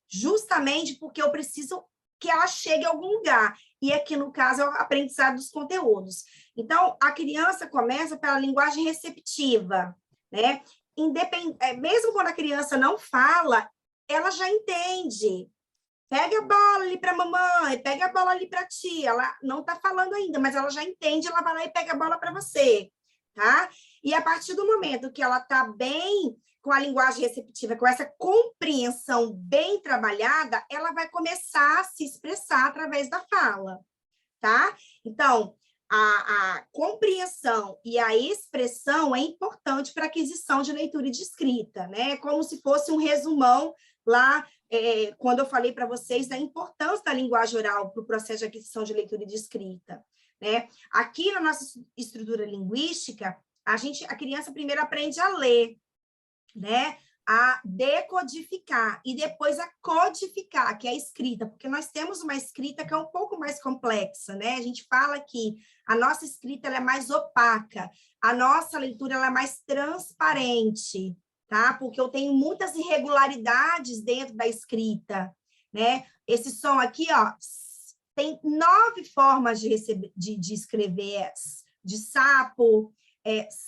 Justamente porque eu preciso que ela chegue a algum lugar. E aqui, no caso, é o aprendizado dos conteúdos. Então, a criança começa pela linguagem receptiva, né? Mesmo quando a criança não fala, ela já entende. Pega a bola ali para a mamãe, pega a bola ali para a tia. Ela não está falando ainda, mas ela já entende, ela vai lá e pega a bola para você, tá? E a partir do momento que ela está bem com a linguagem receptiva, com essa compreensão bem trabalhada, ela vai começar a se expressar através da fala, tá? Então, a compreensão e a expressão é importante para a aquisição de leitura e de escrita, né? É como se fosse um resumão lá, quando eu falei para vocês da importância da linguagem oral para o processo de aquisição de leitura e de escrita, né? Aqui na nossa estrutura linguística, a criança primeiro aprende a ler, né? A decodificar e depois a codificar, que é a escrita, porque nós temos uma escrita que é um pouco mais complexa, né? A gente fala que a nossa escrita ela é mais opaca, a nossa leitura ela é mais transparente, tá? Porque eu tenho muitas irregularidades dentro da escrita, né? Esse som aqui, ó, tem 9 formas de escrever, de sapo,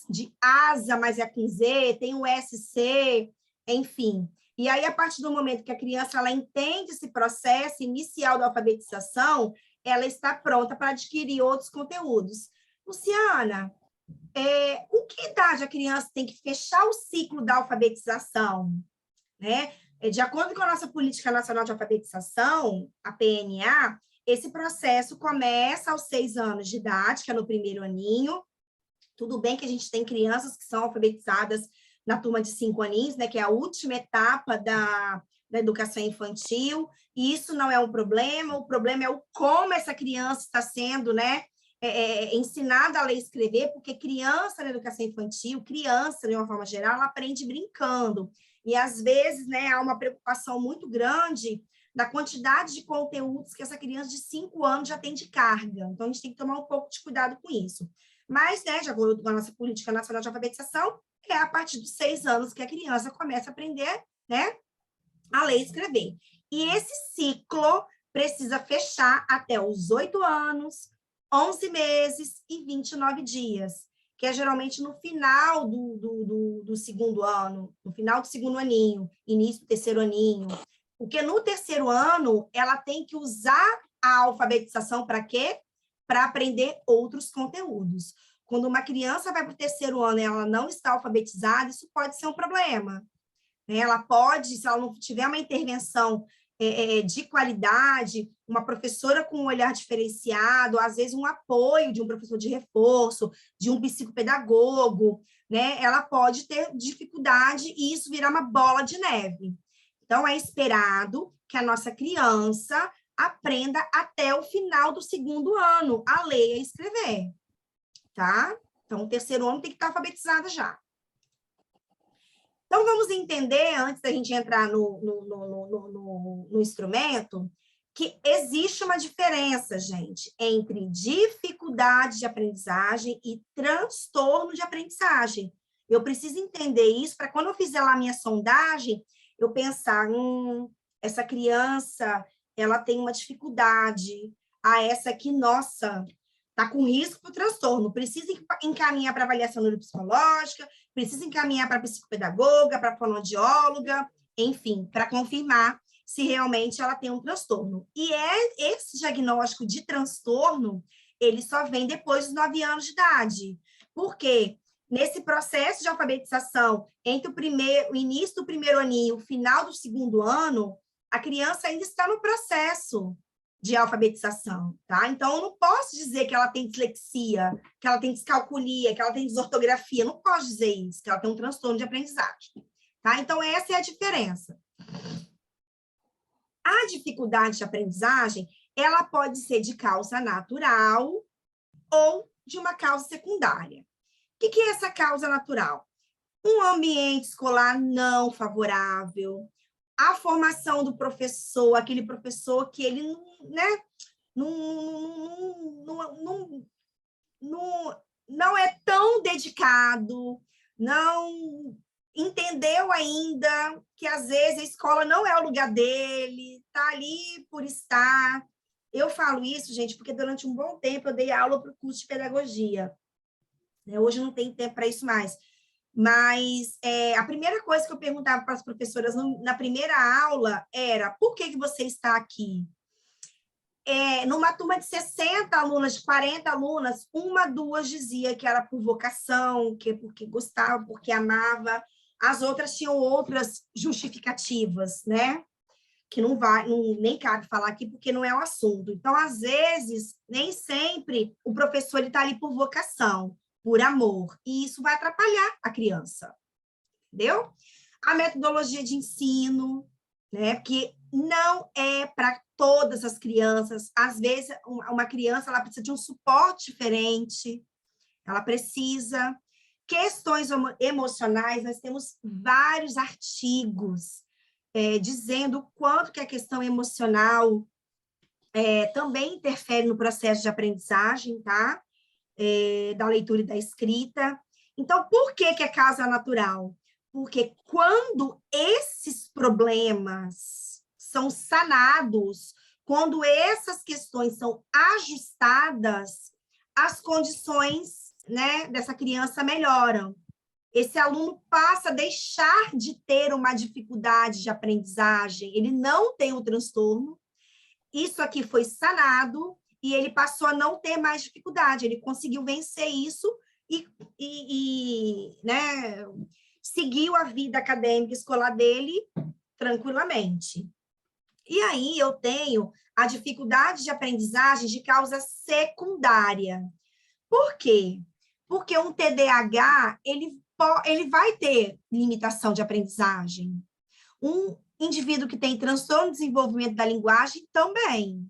de asa, mas é com Z, tem o SC, enfim. E aí, a partir do momento que a criança ela entende esse processo inicial da alfabetização, ela está pronta para adquirir outros conteúdos. Luciana, com que idade a criança tem que fechar o ciclo da alfabetização? Né? De acordo com a nossa Política Nacional de Alfabetização, a PNA, esse processo começa aos 6 anos de idade, que é no primeiro aninho. Tudo bem que a gente tem crianças que são alfabetizadas na turma de 5 aninhos, né, que é a última etapa da educação infantil, e isso não é um problema, o problema é o como essa criança está sendo, né, ensinada a ler e escrever, porque criança na educação infantil, criança, de uma forma geral, ela aprende brincando, e às vezes, né, há uma preocupação muito grande da quantidade de conteúdos que essa criança de 5 anos já tem de carga. Então, a gente tem que tomar um pouco de cuidado com isso. Mas, né, de acordo com a nossa Política Nacional de Alfabetização, é a partir dos 6 anos que a criança começa a aprender, né, a ler e escrever. E esse ciclo precisa fechar até os 8 anos, 11 meses e 29 dias, que é geralmente no final do segundo ano, no final do segundo aninho, início do terceiro aninho. Porque no terceiro ano, ela tem que usar a alfabetização para quê? Para aprender outros conteúdos. Quando uma criança vai para o terceiro ano e ela não está alfabetizada, isso pode ser um problema. Ela pode, se ela não tiver uma intervenção de qualidade, uma professora com um olhar diferenciado, às vezes um apoio de um professor de reforço, de um psicopedagogo, né? Ela pode ter dificuldade e isso virar uma bola de neve. Então, é esperado que a nossa criança aprenda até o final do segundo ano a ler e a escrever, tá? Então, o terceiro ano tem que estar alfabetizada já. Então, vamos entender, antes da gente entrar no instrumento, que existe uma diferença, gente, entre dificuldade de aprendizagem e transtorno de aprendizagem. Eu preciso entender isso para quando eu fizer lá a minha sondagem, eu pensar, essa criança, ela tem uma dificuldade, essa aqui, nossa, está com risco para o transtorno, precisa encaminhar para avaliação neuropsicológica, precisa encaminhar para psicopedagoga, para fonoaudióloga, enfim, para confirmar se realmente ela tem um transtorno. E esse diagnóstico de transtorno, ele só vem depois dos 9 anos de idade. Por quê? Nesse processo de alfabetização, entre o início do primeiro aninho e o final do segundo ano, a criança ainda está no processo de alfabetização, tá? Então, eu não posso dizer que ela tem dislexia, que ela tem descalculia, que ela tem desortografia, eu não posso dizer isso, que ela tem um transtorno de aprendizagem, tá? Então, essa é a diferença. A dificuldade de aprendizagem, ela pode ser de causa natural ou de uma causa secundária. O que é essa causa natural? Um ambiente escolar não favorável, a formação do professor, aquele professor que ele, né, não é tão dedicado, não entendeu ainda que, às vezes, a escola não é o lugar dele, está ali por estar. Eu falo isso, gente, porque durante um bom tempo eu dei aula para o curso de pedagogia. Hoje não tem tempo para isso mais. Mas a primeira coisa que eu perguntava para as professoras na primeira aula era: por que você está aqui? Numa turma de 60 alunas, de 40 alunas, 1, 2 dizia que era por vocação, que porque gostava, porque amava. As outras tinham outras justificativas, né? Que nem cabe falar aqui porque não é o assunto. Então, às vezes, nem sempre o professor está ali por vocação, por amor, e isso vai atrapalhar a criança, entendeu? A metodologia de ensino, né? Porque não é para todas as crianças. Às vezes, uma criança ela precisa de um suporte diferente, ela precisa. Questões emocionais, nós temos vários artigos dizendo o quanto que a questão emocional também interfere no processo de aprendizagem, tá? Da leitura e da escrita. Então, por que é causa natural? Porque quando esses problemas são sanados, quando essas questões são ajustadas, as condições, né, dessa criança melhoram. Esse aluno passa a deixar de ter uma dificuldade de aprendizagem, ele não tem o transtorno, isso aqui foi sanado, e ele passou a não ter mais dificuldade, ele conseguiu vencer isso e né, seguiu a vida acadêmica escolar dele tranquilamente. E aí eu tenho a dificuldade de aprendizagem de causa secundária. Por quê? Porque um TDAH, ele vai ter limitação de aprendizagem. Um indivíduo que tem transtorno de desenvolvimento da linguagem também.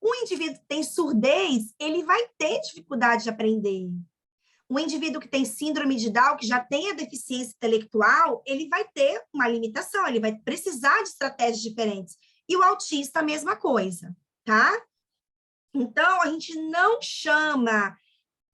Um indivíduo que tem surdez, ele vai ter dificuldade de aprender. Um indivíduo que tem síndrome de Down, que já tem a deficiência intelectual, ele vai ter uma limitação, ele vai precisar de estratégias diferentes. E o autista, a mesma coisa, tá? Então, a gente não chama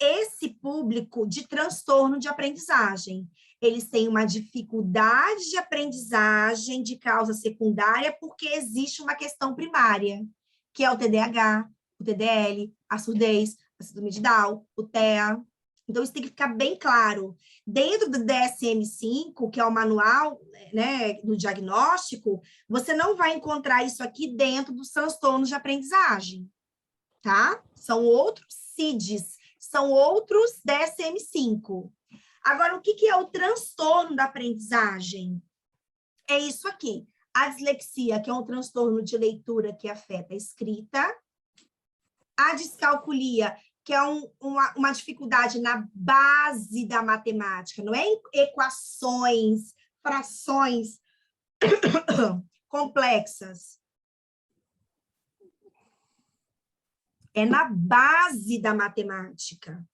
esse público de transtorno de aprendizagem. Eles têm uma dificuldade de aprendizagem de causa secundária porque existe uma questão primária, que é o TDAH, o TDL, a surdez, a síndrome de Down, o TEA. Então, isso tem que ficar bem claro. Dentro do DSM-5, que é o manual, né, do diagnóstico, você não vai encontrar isso aqui dentro dos transtornos de aprendizagem, tá? São outros CIDs, são outros DSM-5. Agora, o que é o transtorno da aprendizagem? É isso aqui. A dislexia, que é um transtorno de leitura que afeta a escrita. A descalculia, que é uma dificuldade na base da matemática, não é em equações, frações complexas. É na base da matemática,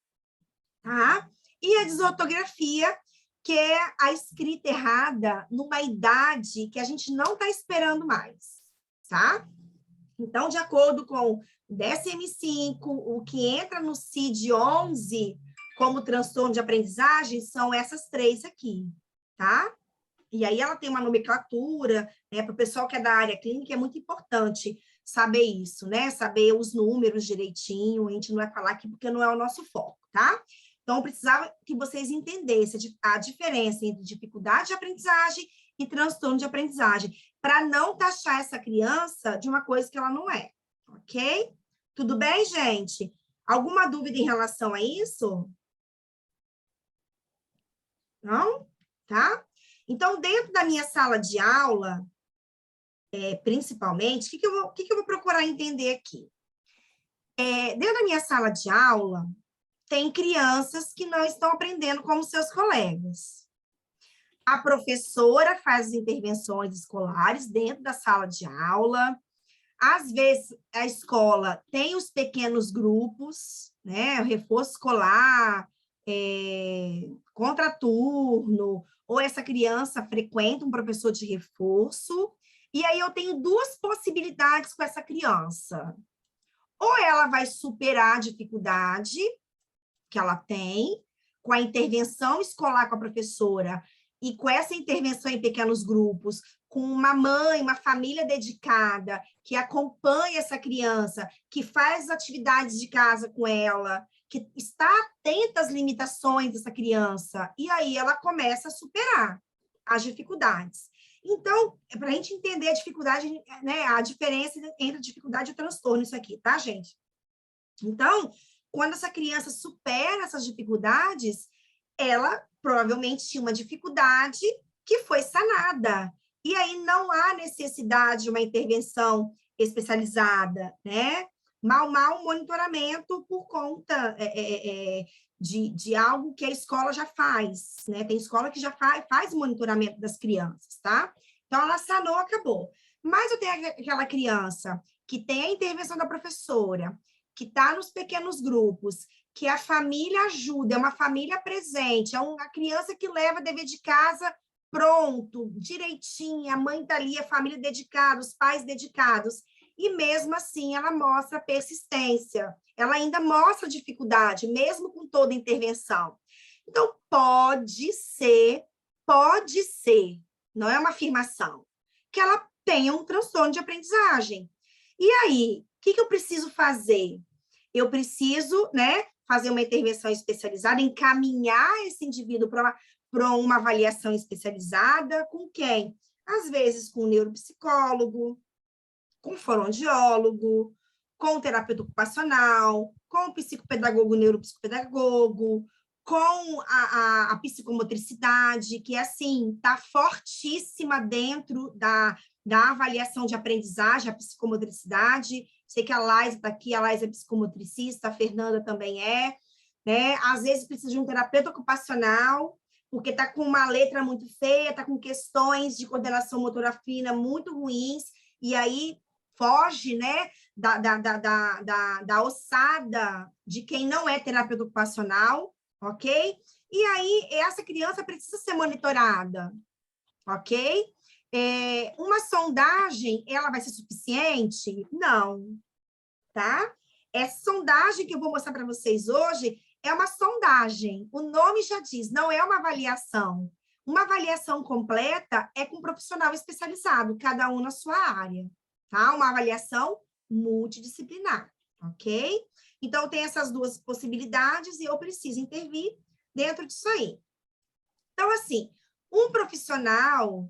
tá? E a desortografia, que é a escrita errada numa idade que a gente não está esperando mais, tá? Então, de acordo com o DSM-5, o que entra no CID-11 como transtorno de aprendizagem são essas três aqui, tá? E aí ela tem uma nomenclatura, né? Para o pessoal que é da área clínica, é muito importante saber isso, né? Saber os números direitinho, a gente não vai falar aqui porque não é o nosso foco, tá? Então, eu precisava que vocês entendessem a diferença entre dificuldade de aprendizagem e transtorno de aprendizagem, para não taxar essa criança de uma coisa que ela não é, ok? Tudo bem, gente? Alguma dúvida em relação a isso? Não? Tá? Então, dentro da minha sala de aula, principalmente, o que eu vou procurar entender aqui? Dentro da minha sala de aula, tem crianças que não estão aprendendo como seus colegas. A professora faz as intervenções escolares dentro da sala de aula. Às vezes, a escola tem os pequenos grupos, né? O reforço escolar, contraturno, ou essa criança frequenta um professor de reforço, e aí eu tenho duas possibilidades com essa criança. Ou ela vai superar a dificuldade que ela tem, com a intervenção escolar com a professora, e com essa intervenção em pequenos grupos, com uma mãe, uma família dedicada, que acompanha essa criança, que faz atividades de casa com ela, que está atenta às limitações dessa criança, e aí ela começa a superar as dificuldades. Então, para a gente entender a dificuldade, né, a diferença entre a dificuldade e o transtorno, isso aqui, tá, gente? Então, quando essa criança supera essas dificuldades, ela provavelmente tinha uma dificuldade que foi sanada. E aí não há necessidade de uma intervenção especializada, né? Mal um monitoramento por conta de algo que a escola já faz, né? Tem escola que já faz monitoramento das crianças, tá? Então, ela sanou, acabou. Mas eu tenho aquela criança que tem a intervenção da professora, que está nos pequenos grupos, que a família ajuda, é uma família presente, é uma criança que leva dever de casa pronto, direitinho, a mãe está ali, a família dedicada, os pais dedicados, e mesmo assim ela mostra persistência, ela ainda mostra dificuldade, mesmo com toda a intervenção. Então, pode ser, não é uma afirmação, que ela tenha um transtorno de aprendizagem. E aí, o que eu preciso fazer? Eu preciso, né, fazer uma intervenção especializada, encaminhar esse indivíduo para uma avaliação especializada com quem? Às vezes com um neuropsicólogo, com um fonoaudiólogo, com um terapeuta ocupacional, com um psicopedagogo, neuropsicopedagogo, com a psicomotricidade, que, assim, está fortíssima dentro da avaliação de aprendizagem, a psicomotricidade. Sei que a Laís está aqui, a Laís é psicomotricista, a Fernanda também é, né? Às vezes precisa de um terapeuta ocupacional, porque está com uma letra muito feia, está com questões de coordenação motora fina muito ruins, e aí foge, né, da ossada de quem não é terapeuta ocupacional, ok? E aí essa criança precisa ser monitorada, ok? Uma sondagem, ela vai ser suficiente? Não, tá? Essa sondagem que eu vou mostrar para vocês hoje é uma sondagem. O nome já diz, não é uma avaliação. Uma avaliação completa é com um profissional especializado, cada um na sua área, tá? Uma avaliação multidisciplinar, ok? Então, tem essas duas possibilidades e eu preciso intervir dentro disso aí. Então, assim, um profissional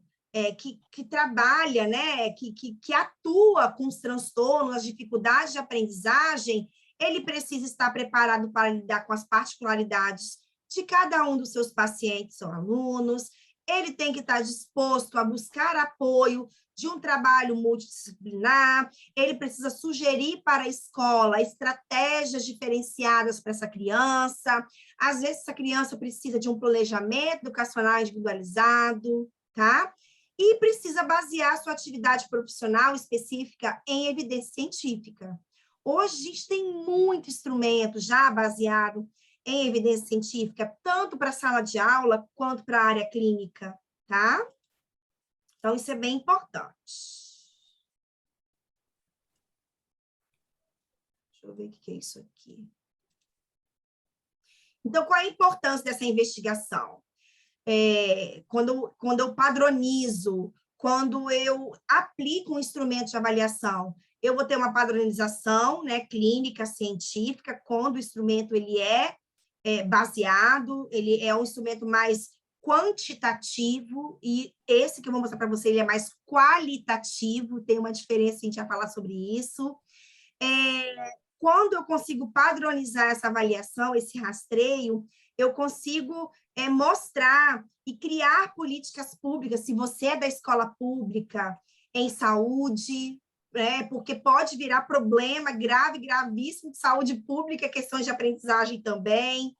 que trabalha, né, que atua com os transtornos, as dificuldades de aprendizagem, ele precisa estar preparado para lidar com as particularidades de cada um dos seus pacientes ou alunos, ele tem que estar disposto a buscar apoio de um trabalho multidisciplinar, ele precisa sugerir para a escola estratégias diferenciadas para essa criança, às vezes essa criança precisa de um planejamento educacional individualizado, tá? E precisa basear sua atividade profissional específica em evidência científica. Hoje a gente tem muito instrumento já baseado em evidência científica, tanto para a sala de aula quanto para a área clínica, tá? Então, isso é bem importante. Deixa eu ver o que é isso aqui. Então, qual é a importância dessa investigação? Quando eu padronizo, quando eu aplico um instrumento de avaliação, eu vou ter uma padronização, né, clínica, científica, quando o instrumento ele é baseado, ele é um instrumento mais quantitativo, e esse que eu vou mostrar para você, ele é mais qualitativo, tem uma diferença, a gente vai falar sobre isso. Quando eu consigo padronizar essa avaliação, esse rastreio, eu consigo mostrar e criar políticas públicas, se você é da escola pública, em saúde, porque pode virar problema grave, gravíssimo de saúde pública, questões de aprendizagem também,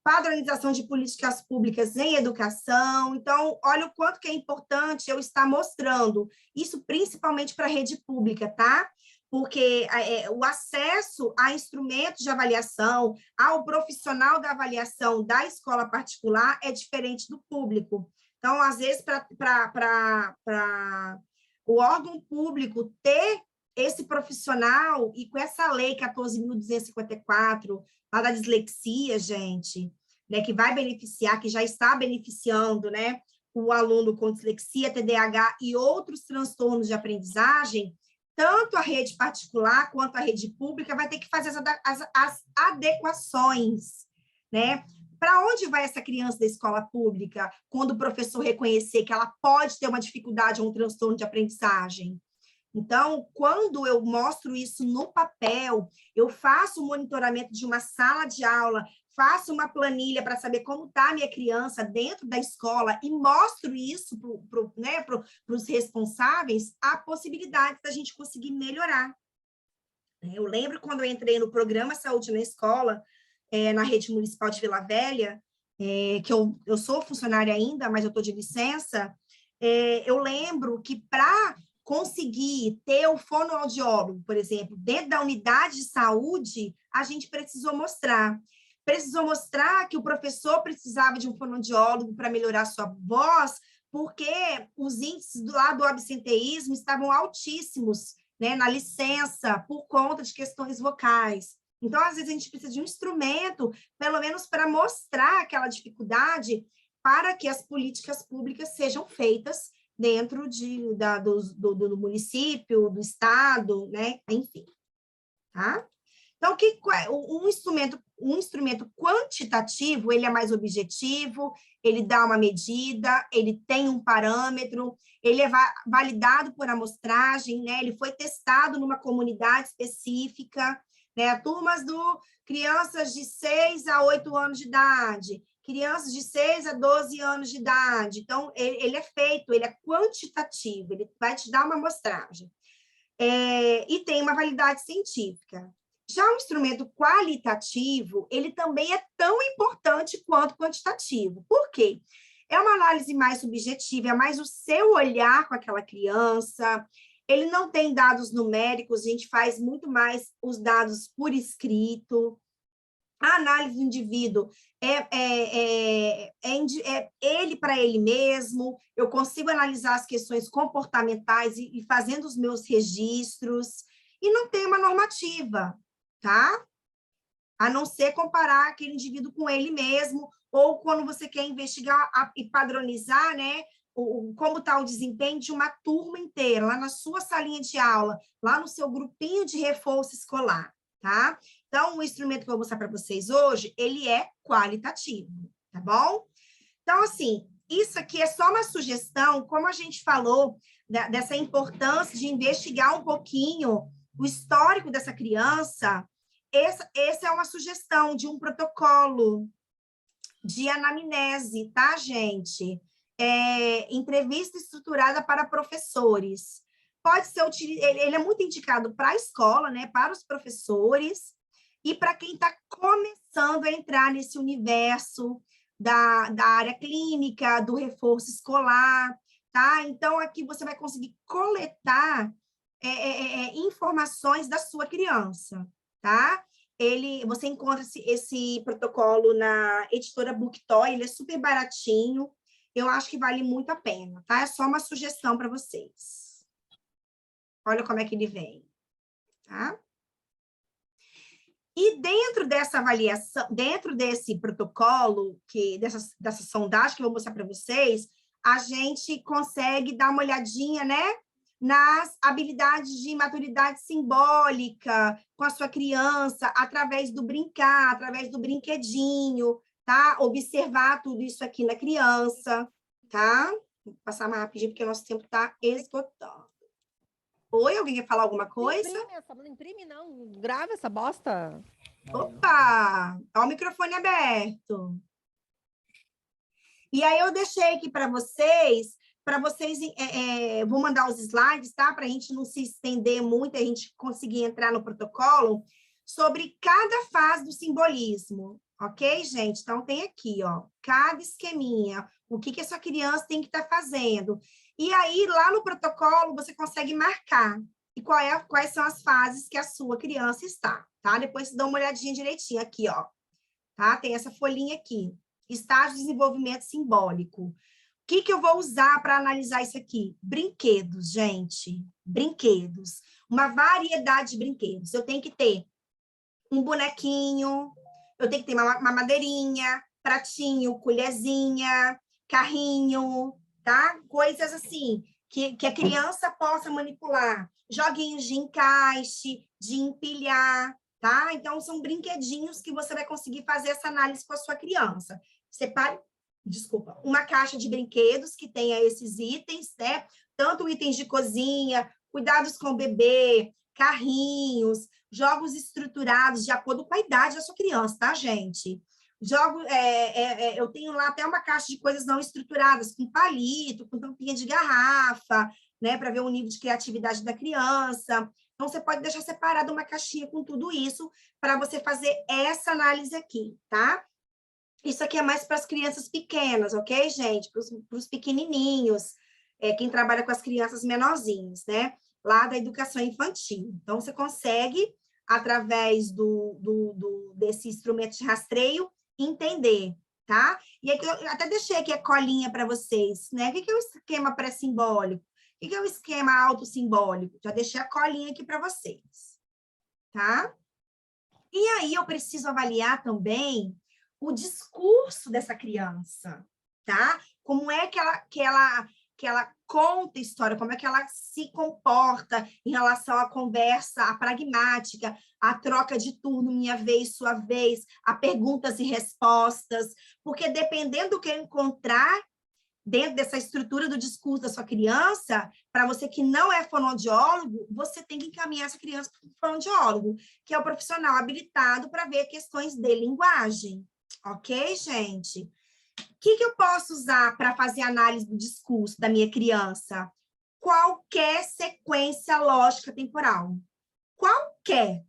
padronização de políticas públicas em educação. Então, olha o quanto que é importante eu estar mostrando, isso principalmente para a rede pública, tá? Porque o acesso a instrumentos de avaliação, ao profissional da avaliação da escola particular é diferente do público. Então, às vezes, para o órgão público ter esse profissional, e com essa lei 14.254, lá da dislexia, gente, né, que vai beneficiar, que já está beneficiando, né, o aluno com dislexia, TDAH e outros transtornos de aprendizagem, tanto a rede particular quanto a rede pública vai ter que fazer as adequações, né? Para onde vai essa criança da escola pública quando o professor reconhecer que ela pode ter uma dificuldade ou um transtorno de aprendizagem? Então, quando eu mostro isso no papel, eu faço o monitoramento de uma sala de aula, faço uma planilha para saber como está a minha criança dentro da escola e mostro isso para os responsáveis, há possibilidade da gente conseguir melhorar. Eu lembro quando eu entrei no programa Saúde na Escola, na rede municipal de Vila Velha, que eu sou funcionária ainda, mas eu estou de licença, eu lembro que para conseguir ter o fonoaudiólogo, por exemplo, dentro da unidade de saúde, a gente precisou mostrar que o professor precisava de um fonoaudiólogo para melhorar sua voz, porque os índices do absenteísmo estavam altíssimos, né, na licença, por conta de questões vocais. Então, às vezes, a gente precisa de um instrumento, pelo menos para mostrar aquela dificuldade, para que as políticas públicas sejam feitas dentro do município, do estado, né? Enfim. Tá? Então, um instrumento quantitativo, ele é mais objetivo, ele dá uma medida, ele tem um parâmetro, ele é validado por amostragem, né? Ele foi testado numa comunidade específica, né? Turmas crianças de 6 a 8 anos de idade, crianças de 6 a 12 anos de idade. Então, ele é feito, ele é quantitativo, ele vai te dar uma amostragem. E tem uma validade científica. Já o instrumento qualitativo, ele também é tão importante quanto quantitativo. Por quê? É uma análise mais subjetiva, é mais o seu olhar com aquela criança, ele não tem dados numéricos, a gente faz muito mais os dados por escrito, A análise do indivíduo é ele para ele mesmo, eu consigo analisar as questões comportamentais e fazendo os meus registros, e não tem uma normativa, tá? A não ser comparar aquele indivíduo com ele mesmo, ou quando você quer investigar e padronizar, né, como está o desempenho de uma turma inteira, lá na sua salinha de aula, lá no seu grupinho de reforço escolar, tá? Então, o instrumento que eu vou mostrar para vocês hoje, ele é qualitativo, tá bom? Então, assim, isso aqui é só uma sugestão, como a gente falou, dessa importância de investigar um pouquinho o histórico dessa criança. Essa é uma sugestão de um protocolo de anamnese, tá, gente? Entrevista estruturada para professores. Pode ser ele é muito indicado para a escola, né, para os professores e para quem está começando a entrar nesse universo da área clínica, do reforço escolar, tá? Então, aqui você vai conseguir coletar informações da sua criança, tá? Você encontra esse protocolo na editora Booktoy, ele é super baratinho, eu acho que vale muito a pena, tá? É só uma sugestão para vocês. Olha como é que ele vem, tá? E dentro dessa avaliação, dentro desse protocolo, dessa sondagem que eu vou mostrar para vocês, a gente consegue dar uma olhadinha, né, nas habilidades de maturidade simbólica com a sua criança, através do brincar, através do brinquedinho, tá? Observar tudo isso aqui na criança, tá? Vou passar mais rapidinho, porque o nosso tempo está esgotando. Oi, alguém quer falar alguma coisa? Não imprime, não. Grava essa bosta. Opa! Olha o microfone aberto. E aí eu deixei aqui para vocês vou mandar os slides, tá? Para a gente não se estender muito, a gente conseguir entrar no protocolo, sobre cada fase do simbolismo, ok, gente? Então, tem aqui, ó, cada esqueminha, o que essa criança tem que estar fazendo. E aí, lá no protocolo, você consegue marcar e quais são as fases que a sua criança está, tá? Depois você dá uma olhadinha direitinho aqui, ó, tá? Tem essa folhinha aqui, estágio de desenvolvimento simbólico. O que eu vou usar para analisar isso aqui? Brinquedos, gente. Brinquedos. Uma variedade de brinquedos. Eu tenho que ter um bonequinho, eu tenho que ter uma madeirinha, pratinho, colherzinha, carrinho, tá? Coisas assim, que a criança possa manipular. Joguinhos de encaixe, de empilhar, tá? Então, são brinquedinhos que você vai conseguir fazer essa análise com a sua criança. Separe, uma caixa de brinquedos que tenha esses itens, né? Tanto itens de cozinha, cuidados com o bebê, carrinhos, jogos estruturados de acordo com a idade da sua criança, tá, gente? Eu tenho lá até uma caixa de coisas não estruturadas, com palito, com tampinha de garrafa, né, para ver o nível de criatividade da criança. Então, você pode deixar separado uma caixinha com tudo isso para você fazer essa análise aqui, tá? Isso aqui é mais para as crianças pequenas, ok, gente? Para os pequenininhos, quem trabalha com as crianças menorzinhas, né? Lá da educação infantil. Então, você consegue, através desse instrumento de rastreio, entender, tá? E aqui eu até deixei aqui a colinha para vocês, né? O que é o esquema pré-simbólico? O que é o esquema autossimbólico? Já deixei a colinha aqui para vocês, tá? E aí eu preciso avaliar também o discurso dessa criança, tá? Como é que ela conta a história, como é que ela se comporta em relação à conversa, à pragmática, à troca de turno, minha vez, sua vez, a perguntas e respostas, porque dependendo do que eu encontrar dentro dessa estrutura do discurso da sua criança, para você que não é fonoaudiólogo, você tem que encaminhar essa criança para o fonoaudiólogo, que é o profissional habilitado para ver questões de linguagem. Ok, gente? O que eu posso usar para fazer análise do discurso da minha criança? Qualquer sequência lógica temporal. Qualquer,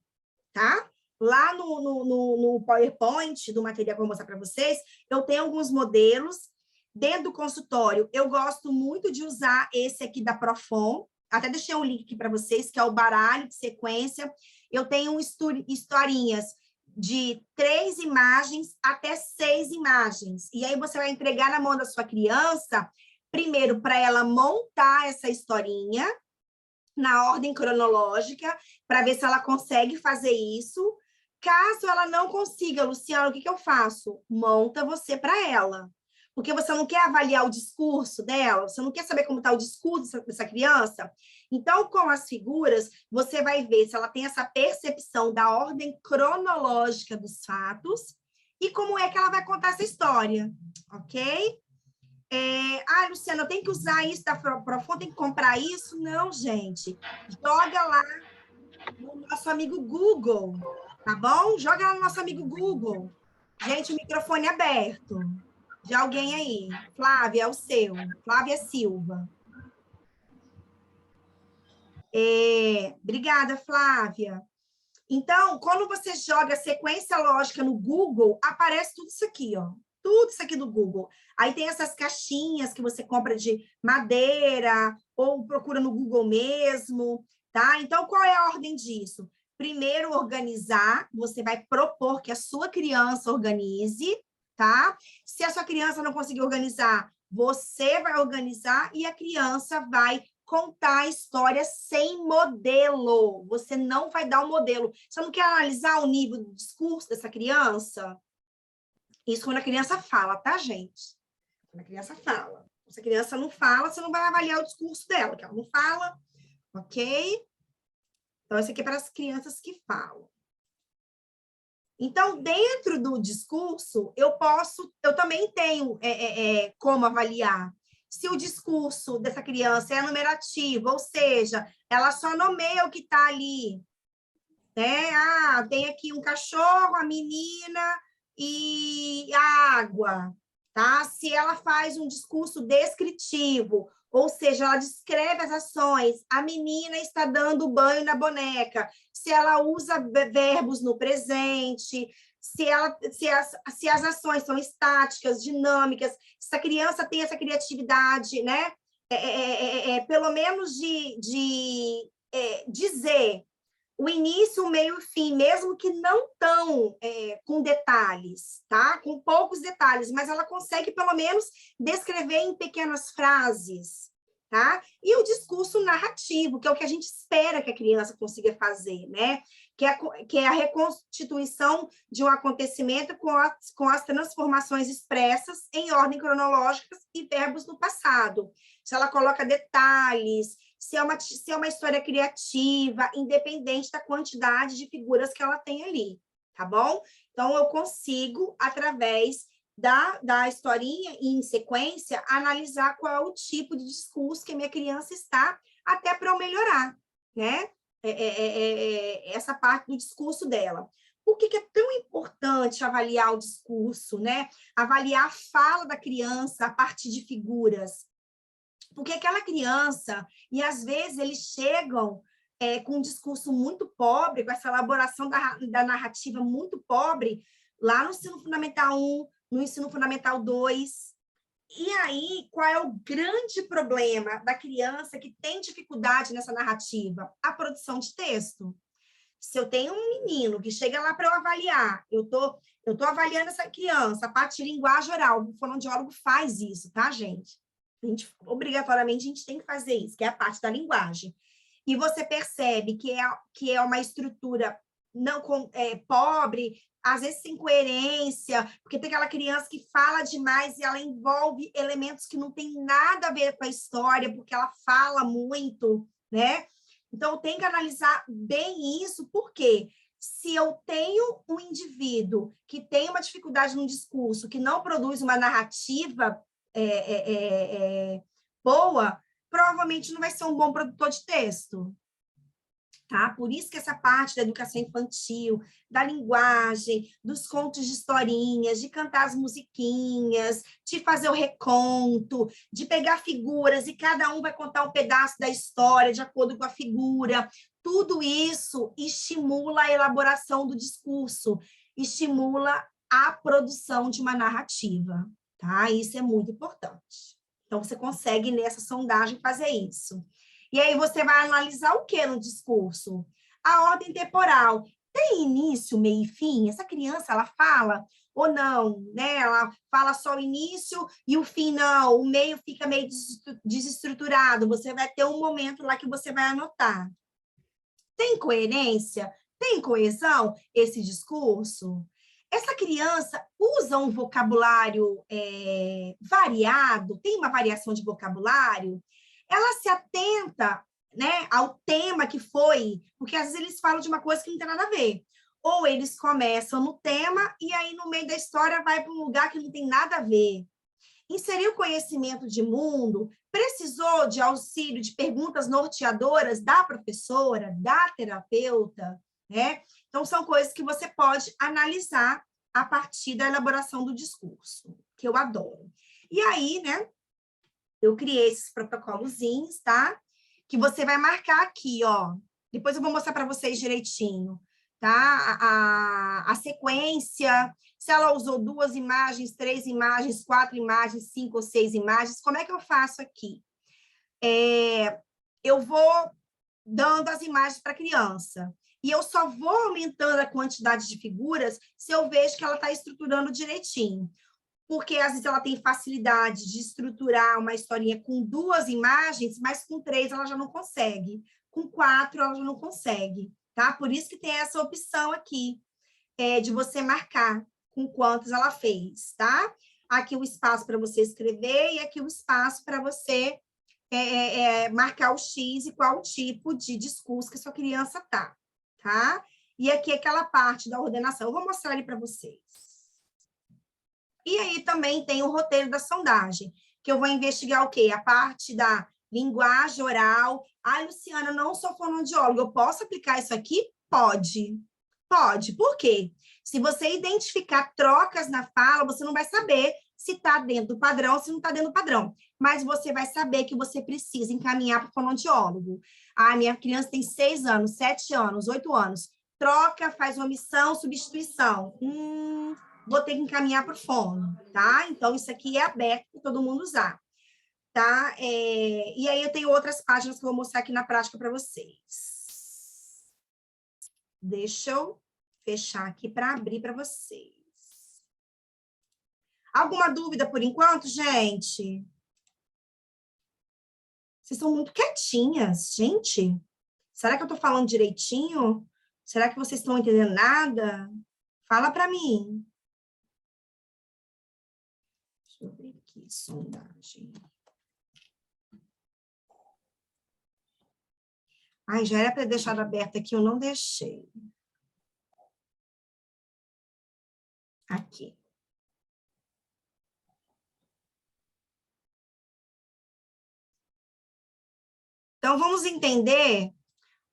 tá? Lá no PowerPoint, do material que eu vou mostrar para vocês, eu tenho alguns modelos. Dentro do consultório, eu gosto muito de usar esse aqui da Profon. Até deixei um link aqui para vocês, que é o baralho de sequência. Eu tenho historinhas de 3 imagens até 6 imagens. E aí você vai entregar na mão da sua criança, primeiro para ela montar essa historinha na ordem cronológica, para ver se ela consegue fazer isso. Caso ela não consiga, Luciana, o que eu faço? Monta você para ela. Porque você não quer avaliar o discurso dela, você não quer saber como está o discurso dessa criança. Então, com as figuras, você vai ver se ela tem essa percepção da ordem cronológica dos fatos e como é que ela vai contar essa história, ok? Luciana, eu tenho que usar isso da Profon, tem que comprar isso? Não, gente. Joga lá no nosso amigo Google, tá bom? Joga lá no nosso amigo Google. Gente, o microfone é aberto. De alguém aí. Flávia, é o seu. Flávia Silva. Obrigada, Flávia. Então, quando você joga sequência lógica no Google, aparece tudo isso aqui, ó. Tudo isso aqui do Google. Aí tem essas caixinhas que você compra de madeira ou procura no Google mesmo, tá? Então, qual é a ordem disso? Primeiro, organizar. Você vai propor que a sua criança organize, tá? Se a sua criança não conseguir organizar, você vai organizar e a criança vai contar a história sem modelo. Você não vai dar um modelo. Você não quer analisar o nível do discurso dessa criança? Isso quando a criança fala, tá, gente? Quando a criança fala. Se a criança não fala, você não vai avaliar o discurso dela, que ela não fala, ok? Então, isso aqui é para as crianças que falam. Então, dentro do discurso, eu também tenho como avaliar se o discurso dessa criança é numerativo, ou seja, ela só nomeia o que está ali. Né? Tem aqui um cachorro, a menina e a água. Tá? Se ela faz um discurso descritivo, ou seja, ela descreve as ações, a menina está dando banho na boneca, se ela usa verbos no presente, se as ações são estáticas, dinâmicas, se a criança tem essa criatividade, né? Pelo menos de dizer o início, o meio e o fim, mesmo que não tão com detalhes, tá? Com poucos detalhes, mas ela consegue, pelo menos, descrever em pequenas frases, tá? E o discurso narrativo, que é o que a gente espera que a criança consiga fazer, né? Que é a reconstituição de um acontecimento com as transformações expressas em ordem cronológica e verbos no passado. Se ela coloca detalhes, se é uma história criativa, independente da quantidade de figuras que ela tem ali, tá bom? Então, eu consigo, através da historinha e em sequência, analisar qual é o tipo de discurso que a minha criança está, até para eu melhorar, né? Essa parte do discurso dela. Por que é tão importante avaliar o discurso, né? Avaliar a fala da criança a partir de figuras? Porque aquela criança, e às vezes eles chegam com um discurso muito pobre, com essa elaboração da narrativa muito pobre, lá no ensino fundamental 1, no ensino fundamental 2. E aí, qual é o grande problema da criança que tem dificuldade nessa narrativa? A produção de texto. Se eu tenho um menino que chega lá para eu avaliar, eu tô avaliando essa criança, a parte de linguagem oral, o fonoaudiólogo faz isso, tá, gente? Obrigatoriamente, a gente tem que fazer isso, que é a parte da linguagem. E você percebe que é uma estrutura não pobre, às vezes sem coerência, porque tem aquela criança que fala demais e ela envolve elementos que não tem nada a ver com a história, porque ela fala muito, né? Então, tem que analisar bem isso, porque se eu tenho um indivíduo que tem uma dificuldade no discurso, que não produz uma narrativa boa, provavelmente não vai ser um bom produtor de texto. Tá? Por isso que essa parte da educação infantil, da linguagem, dos contos de historinhas, de cantar as musiquinhas, de fazer o reconto, de pegar figuras e cada um vai contar um pedaço da história de acordo com a figura, tudo isso estimula a elaboração do discurso, estimula a produção de uma narrativa. Tá? Isso é muito importante. Então, você consegue, nessa sondagem, fazer isso. E aí, você vai analisar o que no discurso? A ordem temporal. tem início, meio e fim? Essa criança, ela fala ou não, né? Ela fala só o início e o fim não, o meio fica meio desestruturado, você vai ter um momento lá que você vai anotar. Tem coerência? Tem coesão esse discurso? Essa criança usa um vocabulário variado? Tem uma variação de vocabulário? Ela se atenta, né, ao tema que foi, porque às vezes eles falam de uma coisa que não tem nada a ver. Ou eles começam no tema e aí no meio da história vai para um lugar que não tem nada a ver. Inseriu conhecimento de mundo, precisou de auxílio de perguntas norteadoras da professora, da terapeuta, né? Então, são coisas que você pode analisar a partir da elaboração do discurso, que eu adoro. E aí, né, eu criei esses protocolozinhos, tá? Que você vai marcar aqui, ó. Depois eu vou mostrar para vocês direitinho, tá? A sequência, se ela usou 2 imagens, 3 imagens, 4 imagens, 5 ou 6 imagens, como é que eu faço aqui? Eu vou dando as imagens para a criança. E eu só vou aumentando a quantidade de figuras se eu vejo que ela está estruturando direitinho. Porque, às vezes, ela tem facilidade de estruturar uma historinha com 2 imagens, mas com 3 ela já não consegue. Com 4 ela já não consegue, tá? Por isso que tem essa opção aqui, de você marcar com quantos ela fez, tá? Aqui o espaço para você escrever e aqui o espaço para você marcar o X e qual o tipo de discurso que a sua criança tá? E aqui aquela parte da ordenação. Eu vou mostrar ali para vocês. E aí também tem o roteiro da sondagem, que eu vou investigar o quê? A parte da linguagem oral. Ah, Luciana, eu não sou fonoaudióloga, eu posso aplicar isso aqui? Pode. Pode. Por quê? Se você identificar trocas na fala, você não vai saber se está dentro do padrão ou se não está dentro do padrão. Mas você vai saber que você precisa encaminhar para o fonoaudiólogo. Ah, minha criança tem 6 anos, 7 anos, 8 anos. Troca, faz omissão, substituição. Vou ter que encaminhar para o fono, tá? Então, isso aqui é aberto para todo mundo usar, tá? E aí eu tenho outras páginas que eu vou mostrar aqui na prática para vocês. Deixa eu fechar aqui para abrir para vocês. Alguma dúvida por enquanto, gente? Vocês são muito quietinhas, gente. Será que eu estou falando direitinho? Será que vocês estão entendendo nada? Fala para mim. Deixa eu ver aqui, sondagem. Ai, já era para ter deixado aberto aqui, eu não deixei. Aqui. Então, vamos entender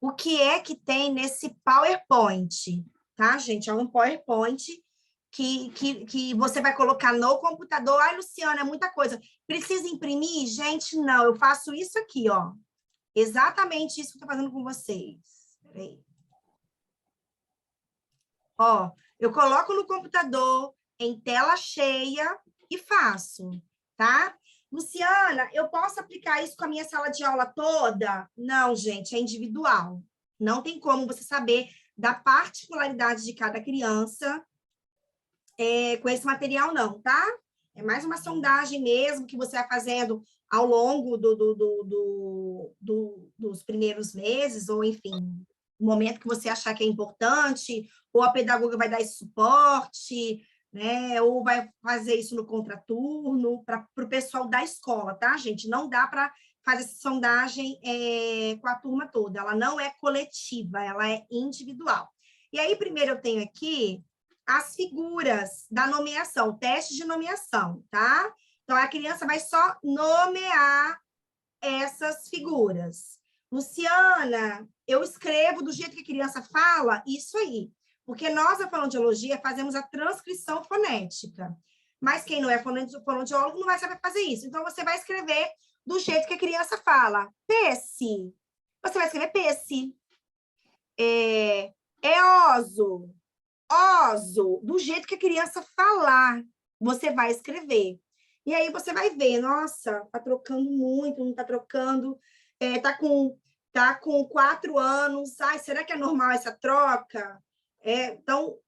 o que é que tem nesse PowerPoint, tá, gente? É um PowerPoint que você vai colocar no computador. Ai, Luciana, é muita coisa. Precisa imprimir? Gente, não. Eu faço isso aqui, ó. Exatamente isso que eu estou fazendo com vocês. Peraí. Ó, eu coloco no computador, em tela cheia, e faço, tá? Luciana, eu posso aplicar isso com a minha sala de aula toda? Não, gente, é individual. Não tem como você saber da particularidade de cada criança com esse material, não, tá? É mais uma sondagem mesmo que você vai fazendo ao longo dos primeiros meses, ou enfim, no momento que você achar que é importante, ou a pedagoga vai dar esse suporte, né? Ou vai fazer isso no contraturno, para o pessoal da escola, tá, gente? Não dá para fazer essa sondagem com a turma toda, ela não é coletiva, ela é individual. E aí, primeiro eu tenho aqui as figuras da nomeação, teste de nomeação, tá? Então, a criança vai só nomear essas figuras. Luciana, eu escrevo do jeito que a criança fala, isso aí. Porque nós, a fonoaudiologia, fazemos a transcrição fonética. Mas quem não é fonoaudiólogo não vai saber fazer isso. Então, você vai escrever do jeito que a criança fala. Pesse. Você vai escrever pesse. Eoso. Oso. Do jeito que a criança falar, você vai escrever. E aí você vai ver, nossa, tá trocando muito, não tá trocando, tá com 4 anos, ai, será que é normal essa troca? Então,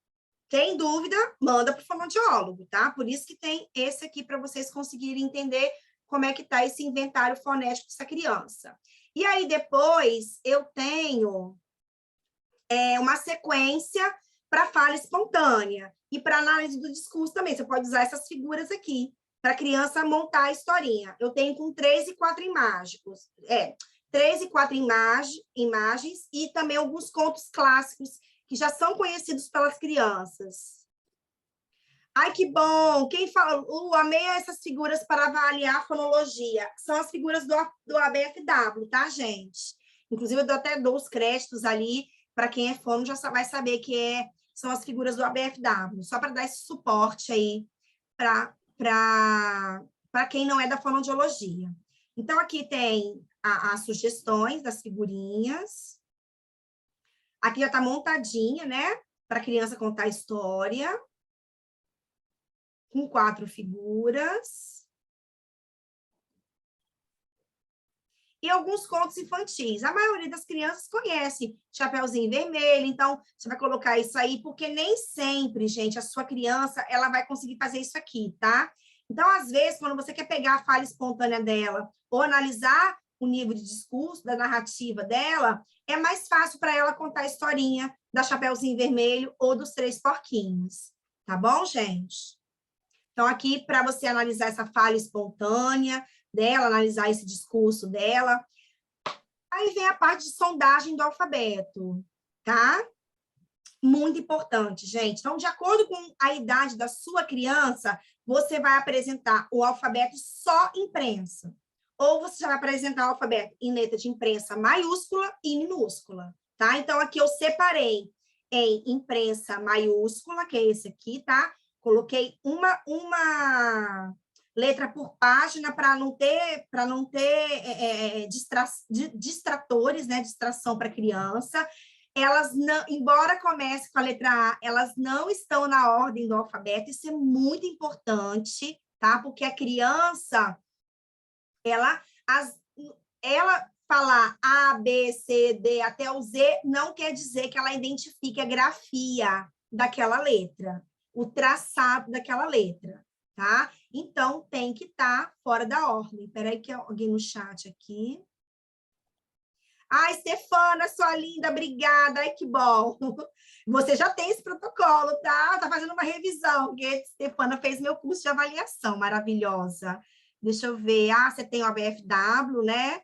tem dúvida, manda para o fonoaudiólogo, tá? Por isso que tem esse aqui para vocês conseguirem entender como é que está esse inventário fonético dessa criança. E aí, depois, eu tenho uma sequência para fala espontânea e para análise do discurso também. Você pode usar essas figuras aqui para a criança montar a historinha. Eu tenho com 3 e 4 imagens. 3 e 4 imagens e também alguns contos clássicos que já são conhecidos pelas crianças. Ai, que bom! Quem fala? Amei essas figuras para avaliar a fonologia. São as figuras do ABFW, tá, gente? Inclusive, eu até dou os créditos ali para quem é fono, já vai saber que são as figuras do ABFW, só para dar esse suporte aí para quem não é da fonoaudiologia. Então, aqui tem as sugestões das figurinhas. Aqui já está montadinha, né? Para a criança contar a história. Com 4 figuras. E alguns contos infantis. A maioria das crianças conhece Chapeuzinho Vermelho, então você vai colocar isso aí, porque nem sempre, gente, a sua criança ela vai conseguir fazer isso aqui, tá? Então, às vezes, quando você quer pegar a fala espontânea dela ou analisar o nível de discurso, da narrativa dela, é mais fácil para ela contar a historinha da Chapeuzinho Vermelho ou dos 3 porquinhos. Tá bom, gente? Então, aqui, para você analisar essa fala espontânea dela, analisar esse discurso dela. Aí vem a parte de sondagem do alfabeto, tá? Muito importante, gente. Então, de acordo com a idade da sua criança, você vai apresentar o alfabeto só em prensa. Ou você já vai apresentar o alfabeto em letra de imprensa maiúscula e minúscula, tá? Então, aqui eu separei em imprensa maiúscula, que é esse aqui, tá? Coloquei uma letra por página para não ter distratores, né? Distração para criança. Elas não, embora comece com a letra A, elas não estão na ordem do alfabeto. Isso é muito importante, tá? Porque a criança ela falar A, B, C, D até o Z não quer dizer que ela identifique a grafia daquela letra, o traçado daquela letra, tá? Então, tem que estar fora da ordem. Espera aí que alguém no chat aqui. Ai, Stefana, sua linda, obrigada. Ai, que bom. Você já tem esse protocolo, tá? Tá fazendo uma revisão, porque Stefana fez meu curso de avaliação, maravilhosa. Deixa eu ver. Ah, você tem o ABFW, né?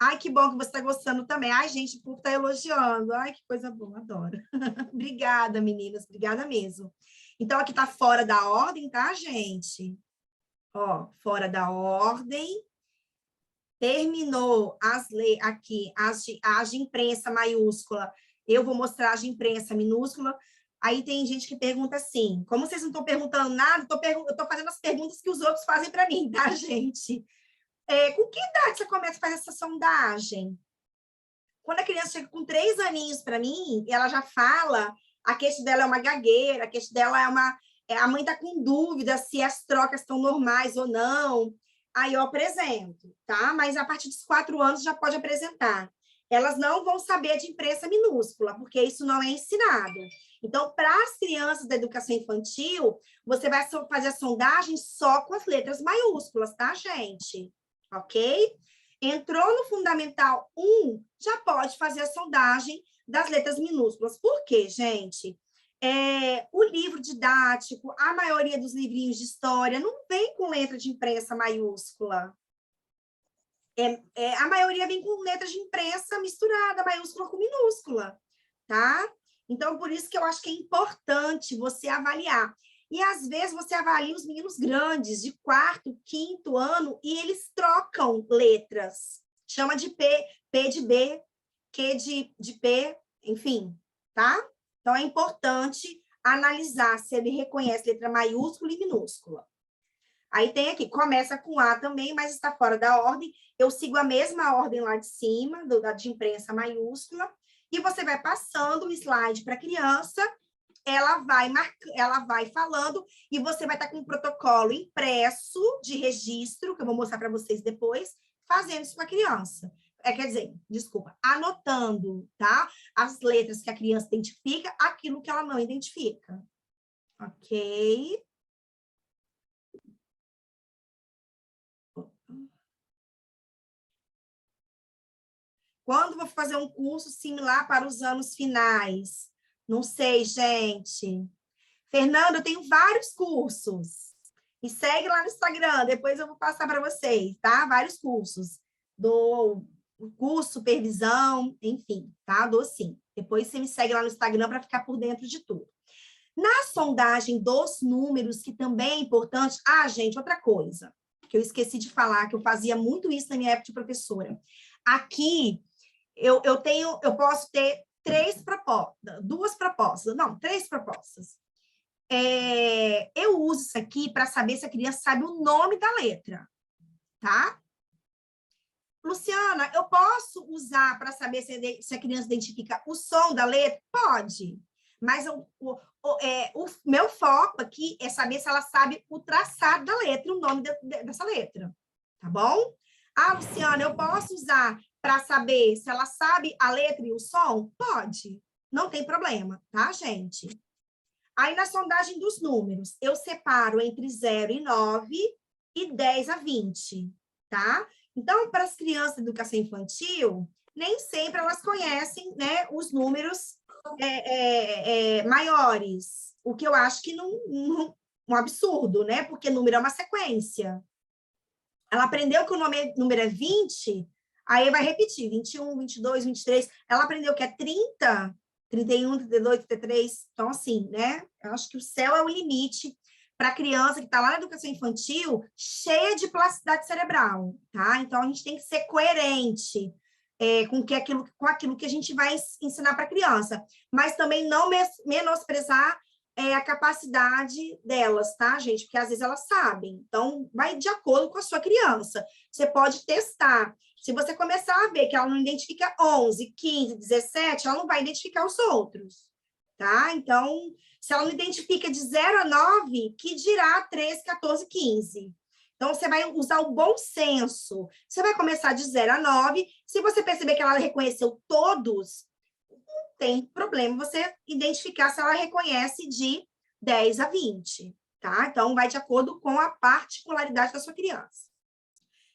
Ai, que bom que você está gostando também. Ai, gente, o povo está elogiando. Ai, que coisa boa, adoro. Obrigada, meninas, obrigada mesmo. Então, aqui está fora da ordem, tá, gente? Ó, fora da ordem. Terminou aqui as de imprensa maiúscula. Eu vou mostrar as de imprensa minúscula. Aí tem gente que pergunta assim, como vocês não estão perguntando nada, eu estou fazendo as perguntas que os outros fazem para mim, tá, gente? Com que idade você começa a fazer essa sondagem? Quando a criança chega com 3 aninhos para mim, ela já fala, a queixa dela é uma gagueira, a queixa dela a mãe está com dúvida se as trocas estão normais ou não. Aí eu apresento, tá? Mas a partir dos 4 anos já pode apresentar. Elas não vão saber de imprensa minúscula, porque isso não é ensinado. Então, para as crianças da educação infantil, você vai fazer a sondagem só com as letras maiúsculas, tá, gente? Ok? Entrou no Fundamental 1, já pode fazer a sondagem das letras minúsculas. Por quê, gente? O livro didático, a maioria dos livrinhos de história, não vem com letra de imprensa maiúscula. A maioria vem com letra de imprensa misturada, maiúscula com minúscula, tá? Então, por isso que eu acho que é importante você avaliar. E, às vezes, você avalia os meninos grandes, de 4º, 5º ano, e eles trocam letras. Chama de P, P de B, Q de P, enfim, tá? Então, é importante analisar se ele reconhece letra maiúscula e minúscula. Aí tem aqui, começa com A também, mas está fora da ordem. Eu sigo a mesma ordem lá de cima, da de imprensa maiúscula, e você vai passando o slide para a criança, ela vai falando, e você vai estar com um protocolo impresso de registro, que eu vou mostrar para vocês depois, fazendo isso com a criança. quer dizer, desculpa, anotando, tá? As letras que a criança identifica, aquilo que ela não identifica. Ok? Quando vou fazer um curso similar para os anos finais? Não sei, gente. Fernanda, eu tenho vários cursos. Me segue lá no Instagram, depois eu vou passar para vocês, tá? Vários cursos. Dou curso, supervisão, enfim, tá? Dou sim. Depois você me segue lá no Instagram para ficar por dentro de tudo. Na sondagem dos números, que também é importante... Ah, gente, outra coisa que eu esqueci de falar, que eu fazia muito isso na minha época de professora. Aqui, eu posso ter três propostas. Eu uso isso aqui para saber se a criança sabe o nome da letra, tá? Luciana, eu posso usar para saber se a criança identifica o som da letra? Pode. Mas o meu foco aqui é saber se ela sabe o traçado da letra, o nome dessa letra, tá bom? Ah, Luciana, eu posso usar para saber se ela sabe a letra e o som? Pode. Não tem problema, tá, gente? Aí, na sondagem dos números, eu separo entre 0 e 9 e 10 a 20, tá? Então, para as crianças de educação infantil, nem sempre elas conhecem, né, os números maiores, o que eu acho que um absurdo, né? Porque número é uma sequência. Ela aprendeu que o número é 20, aí vai repetir, 21, 22, 23. Ela aprendeu que é 30, 31, 32, 33. Então, assim, né? Eu acho que o céu é o limite para a criança que está lá na educação infantil, cheia de plasticidade cerebral, tá? Então, a gente tem que ser coerente com aquilo que a gente vai ensinar para a criança, mas também não menosprezar a capacidade delas, tá, gente? Porque às vezes elas sabem. Então, vai de acordo com a sua criança. Você pode testar. Se você começar a ver que ela não identifica 11, 15, 17, ela não vai identificar os outros, tá? Então, se ela não identifica de 0 a 9, que dirá 13, 14, 15? Então, você vai usar o bom senso. Você vai começar de 0 a 9. Se você perceber que ela reconheceu todos, não tem problema você identificar se ela reconhece de 10 a 20, tá? Então, vai de acordo com a particularidade da sua criança.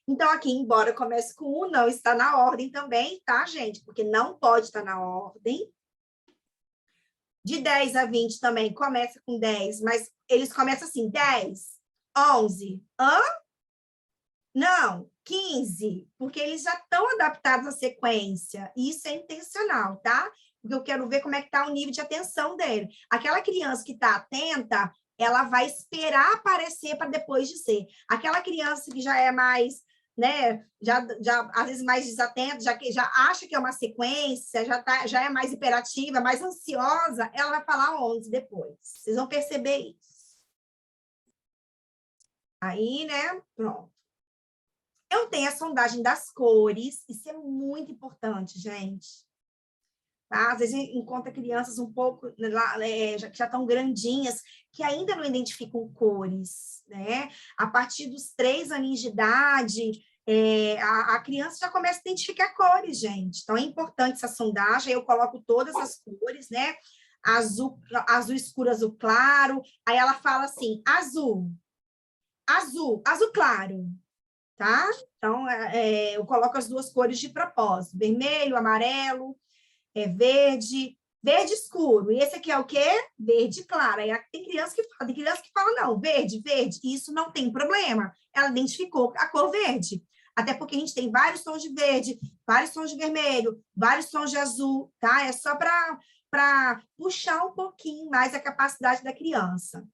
Então, aqui, embora comece com 1, não está na ordem também, tá, gente? Porque não pode estar na ordem. De 10 a 20 também começa com 10, mas eles começam assim, 10, 11, Não, 15, porque eles já estão adaptados à sequência. Isso é intencional, tá? Porque eu quero ver como é que está o nível de atenção dele. Aquela criança que está atenta, ela vai esperar aparecer para depois dizer. Aquela criança que já é mais, né, já às vezes mais desatenta, já acha que é uma sequência, já é mais hiperativa, mais ansiosa, ela vai falar 11 depois. Vocês vão perceber isso. Aí, né, pronto. Eu tenho a sondagem das cores, isso é muito importante, gente. Tá? Às vezes encontra crianças um pouco, já estão grandinhas, que ainda não identificam cores, né? A partir dos 3 anos de idade, a criança já começa a identificar cores, gente. Então, é importante essa sondagem, eu coloco todas as cores, né? Azul escuro, azul claro, aí ela fala assim, azul claro. Tá? Então, eu coloco as duas cores de propósito, vermelho, amarelo, verde escuro. E esse aqui é o quê? Verde claro. Aí tem criança que fala, não, verde, e isso não tem problema. Ela identificou a cor verde. Até porque a gente tem vários tons de verde, vários tons de vermelho, vários tons de azul, tá? É só para puxar um pouquinho mais a capacidade da criança.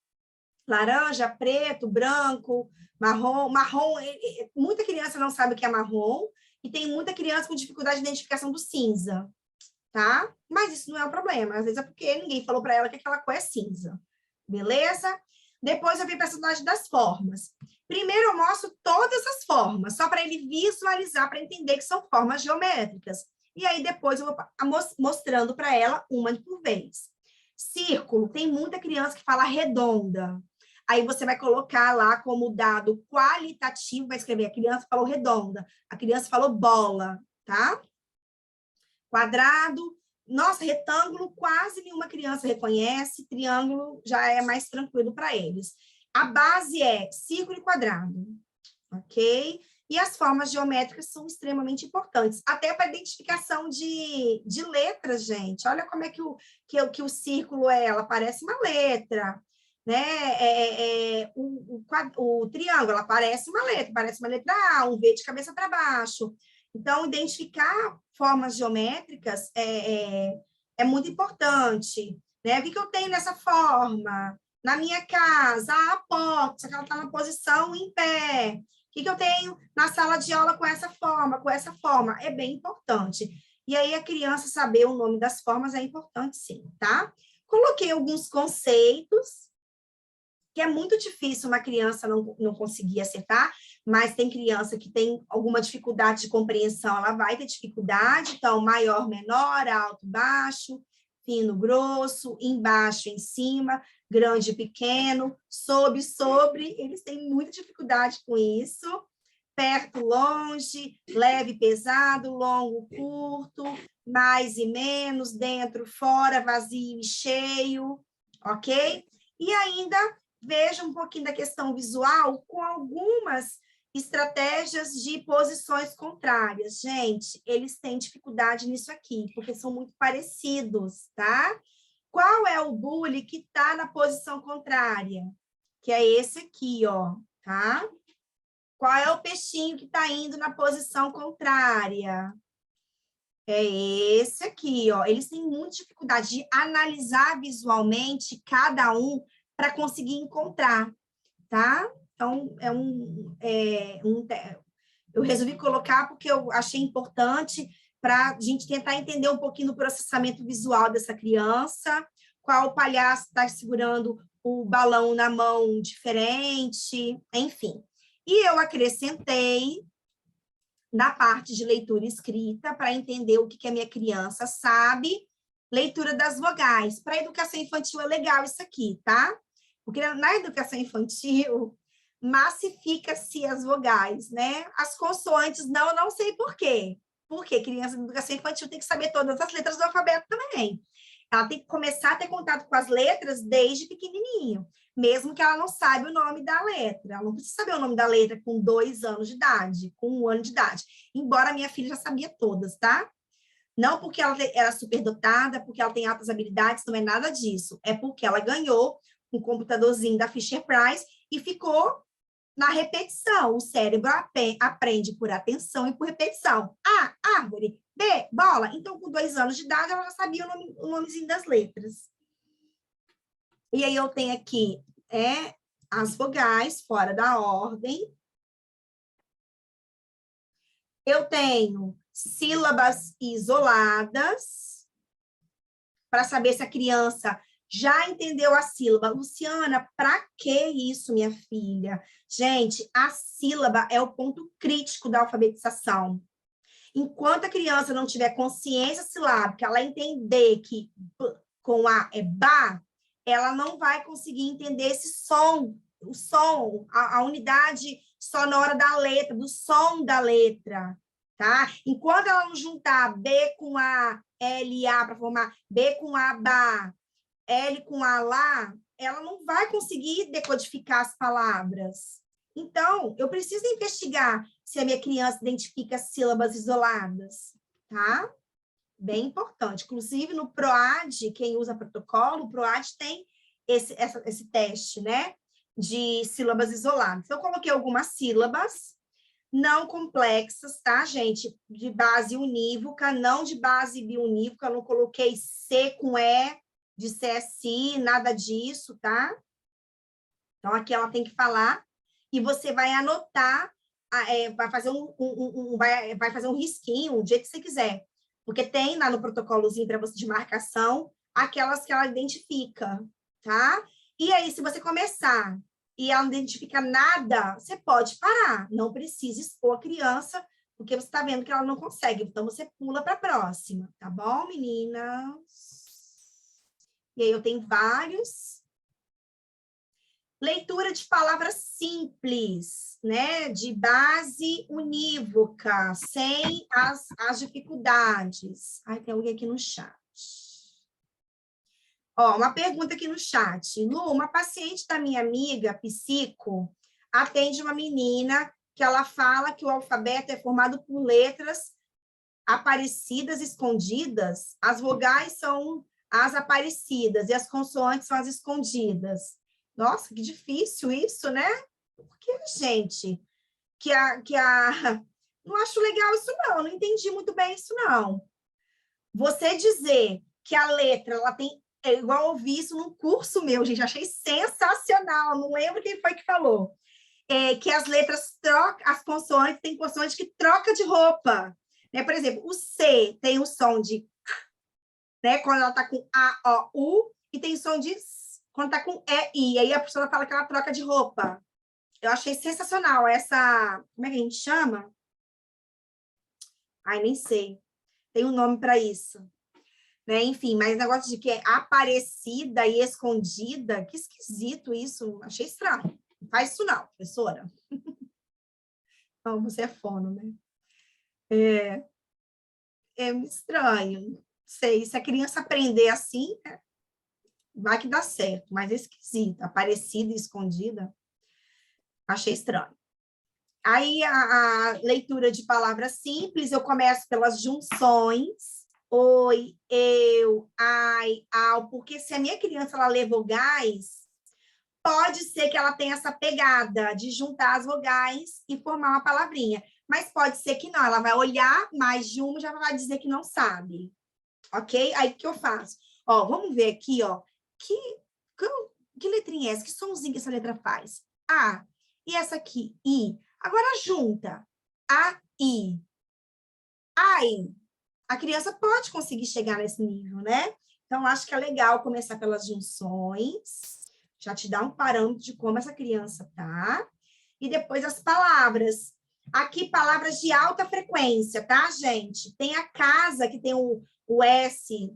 Laranja, preto, branco, marrom. Muita criança não sabe o que é marrom e tem muita criança com dificuldade de identificação do cinza, tá? Mas isso não é um problema, às vezes é porque ninguém falou para ela que aquela cor é cinza, beleza? Depois eu venho para a sondagem das formas. Primeiro eu mostro todas as formas, só para ele visualizar, para entender que são formas geométricas. E aí depois eu vou mostrando para ela uma por vez. Círculo, tem muita criança que fala redonda. Aí você vai colocar lá como dado qualitativo, vai escrever, a criança falou redonda, a criança falou bola, tá? Quadrado, nossa, retângulo quase nenhuma criança reconhece, triângulo já é mais tranquilo para eles. A base é círculo e quadrado, ok? E as formas geométricas são extremamente importantes, até para identificação de letras, gente. Olha como é que o círculo é, ela parece uma letra, né? O triângulo, ela parece uma letra A, um V de cabeça para baixo. Então, identificar formas geométricas é muito importante, né? O que eu tenho nessa forma? Na minha casa, a porta, só que ela está na posição em pé. O que eu tenho na sala de aula com essa forma, é bem importante. E aí a criança saber o nome das formas é importante sim, tá? Coloquei alguns conceitos, que é muito difícil uma criança não conseguir acertar, mas tem criança que tem alguma dificuldade de compreensão, ela vai ter dificuldade, então maior, menor, alto, baixo, fino, grosso, embaixo, em cima, grande, pequeno, sob, sobre, eles têm muita dificuldade com isso. Perto, longe, leve, pesado, longo, curto, mais e menos, dentro, fora, vazio e cheio, ok? E ainda veja um pouquinho da questão visual com algumas estratégias de posições contrárias. Gente, eles têm dificuldade nisso aqui, porque são muito parecidos, tá? Qual é o bule que está na posição contrária? Que é esse aqui, ó, tá? Qual é o peixinho que está indo na posição contrária? É esse aqui, ó. Eles têm muita dificuldade de analisar visualmente cada um para conseguir encontrar, tá? Então, eu resolvi colocar porque eu achei importante para a gente tentar entender um pouquinho do processamento visual dessa criança, qual palhaço está segurando o balão na mão diferente, enfim. E eu acrescentei na parte de leitura escrita para entender o que a minha criança sabe, leitura das vogais. Para a educação infantil é legal isso aqui, tá? Porque na educação infantil massifica-se as vogais, né? As consoantes não, eu não sei por quê. Porque criança de educação infantil tem que saber todas as letras do alfabeto também. Ela tem que começar a ter contato com as letras desde pequenininho, mesmo que ela não saiba o nome da letra. Ela não precisa saber o nome da letra com 2 anos de idade, com 1 ano de idade. Embora a minha filha já sabia todas, tá? Não porque ela era superdotada, porque ela tem altas habilidades, não é nada disso. É porque ela ganhou um computadorzinho da Fisher-Price e ficou na repetição. O cérebro aprende por atenção e por repetição. A, árvore. B, bola. Então, com 2 anos de idade, ela já sabia o nomezinho das letras. E aí eu tenho aqui as vogais fora da ordem. Eu tenho sílabas isoladas, para saber se a criança já entendeu a sílaba. Luciana, para que isso, minha filha? Gente, a sílaba é o ponto crítico da alfabetização. Enquanto a criança não tiver consciência silábica, ela entender que com A é ba, ela não vai conseguir entender esse som, o som, a unidade sonora da letra, do som da letra, tá? Enquanto ela não juntar B com A, L, A, para formar B com A, ba, L com A, lá, ela não vai conseguir decodificar as palavras. Então, eu preciso investigar se a minha criança identifica sílabas isoladas, tá? Bem importante. Inclusive, no PROAD, quem usa protocolo, o PROAD tem esse teste, né? De sílabas isoladas. Então, eu coloquei algumas sílabas não complexas, tá, gente? De base unívoca, não de base biunívoca. Eu não coloquei C com E, de CSI, nada disso, tá? Então, aqui ela tem que falar e você vai anotar, vai fazer vai fazer um risquinho, do jeito que você quiser. Porque tem lá no protocolozinho para você de marcação aquelas que ela identifica, tá? E aí, se você começar e ela não identifica nada, você pode parar. Não precisa expor a criança, porque você está vendo que ela não consegue. Então, você pula para a próxima, tá bom, meninas? E aí, eu tenho vários. Leitura de palavras simples, né? De base unívoca, sem as dificuldades. Ai, tem alguém aqui no chat. Ó, uma pergunta aqui no chat. Lu, uma paciente da minha amiga, psico, atende uma menina que ela fala que o alfabeto é formado por letras aparecidas, escondidas. As vogais são as aparecidas e as consoantes são as escondidas. Nossa, que difícil isso, né? Por que, gente? Não acho legal isso, não entendi muito bem isso, não. Você dizer que a letra, ela tem... É igual eu ouvi isso num curso meu, gente, achei sensacional, não lembro quem foi que falou. Que as letras trocam, as consoantes, tem consoante que troca de roupa. Né? Por exemplo, o C tem o som de... Né? Quando ela está com A, O, U, e tem som de... Quando está com E, I. Aí a pessoa fala que ela troca de roupa. Eu achei sensacional essa... Como é que a gente chama? Ai, nem sei. Tem um nome para isso. Né? Enfim, mas o negócio de que é aparecida e escondida, que esquisito isso. Achei estranho. Não faz isso não, professora. Não, você é fono, né? É estranho. Não sei, se a criança aprender assim, vai que dá certo, mas é esquisito. Aparecida e escondida, achei estranho. Aí, a leitura de palavras simples, eu começo pelas junções. Oi, eu, ai, ao, porque se a minha criança ela lê vogais, pode ser que ela tenha essa pegada de juntar as vogais e formar uma palavrinha. Mas pode ser que não, ela vai olhar mais de uma e já vai dizer que não sabe. Ok? Aí, o que eu faço? Ó, vamos ver aqui, ó. Que letrinha é essa? Que somzinho que essa letra faz? A. E essa aqui? I. Agora junta. A, I. Ai. A criança pode conseguir chegar nesse nível, né? Então, acho que é legal começar pelas junções, já te dá um parâmetro de como essa criança tá, e depois as palavras. Aqui, palavras de alta frequência, tá, gente? Tem a casa, que tem o S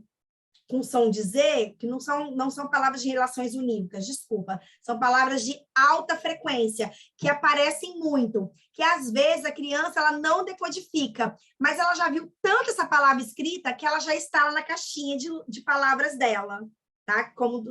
com som de Z, que não são palavras de relações unívocas, desculpa, são palavras de alta frequência, que aparecem muito, que às vezes a criança ela não decodifica, mas ela já viu tanto essa palavra escrita que ela já está lá na caixinha de palavras dela, tá? Como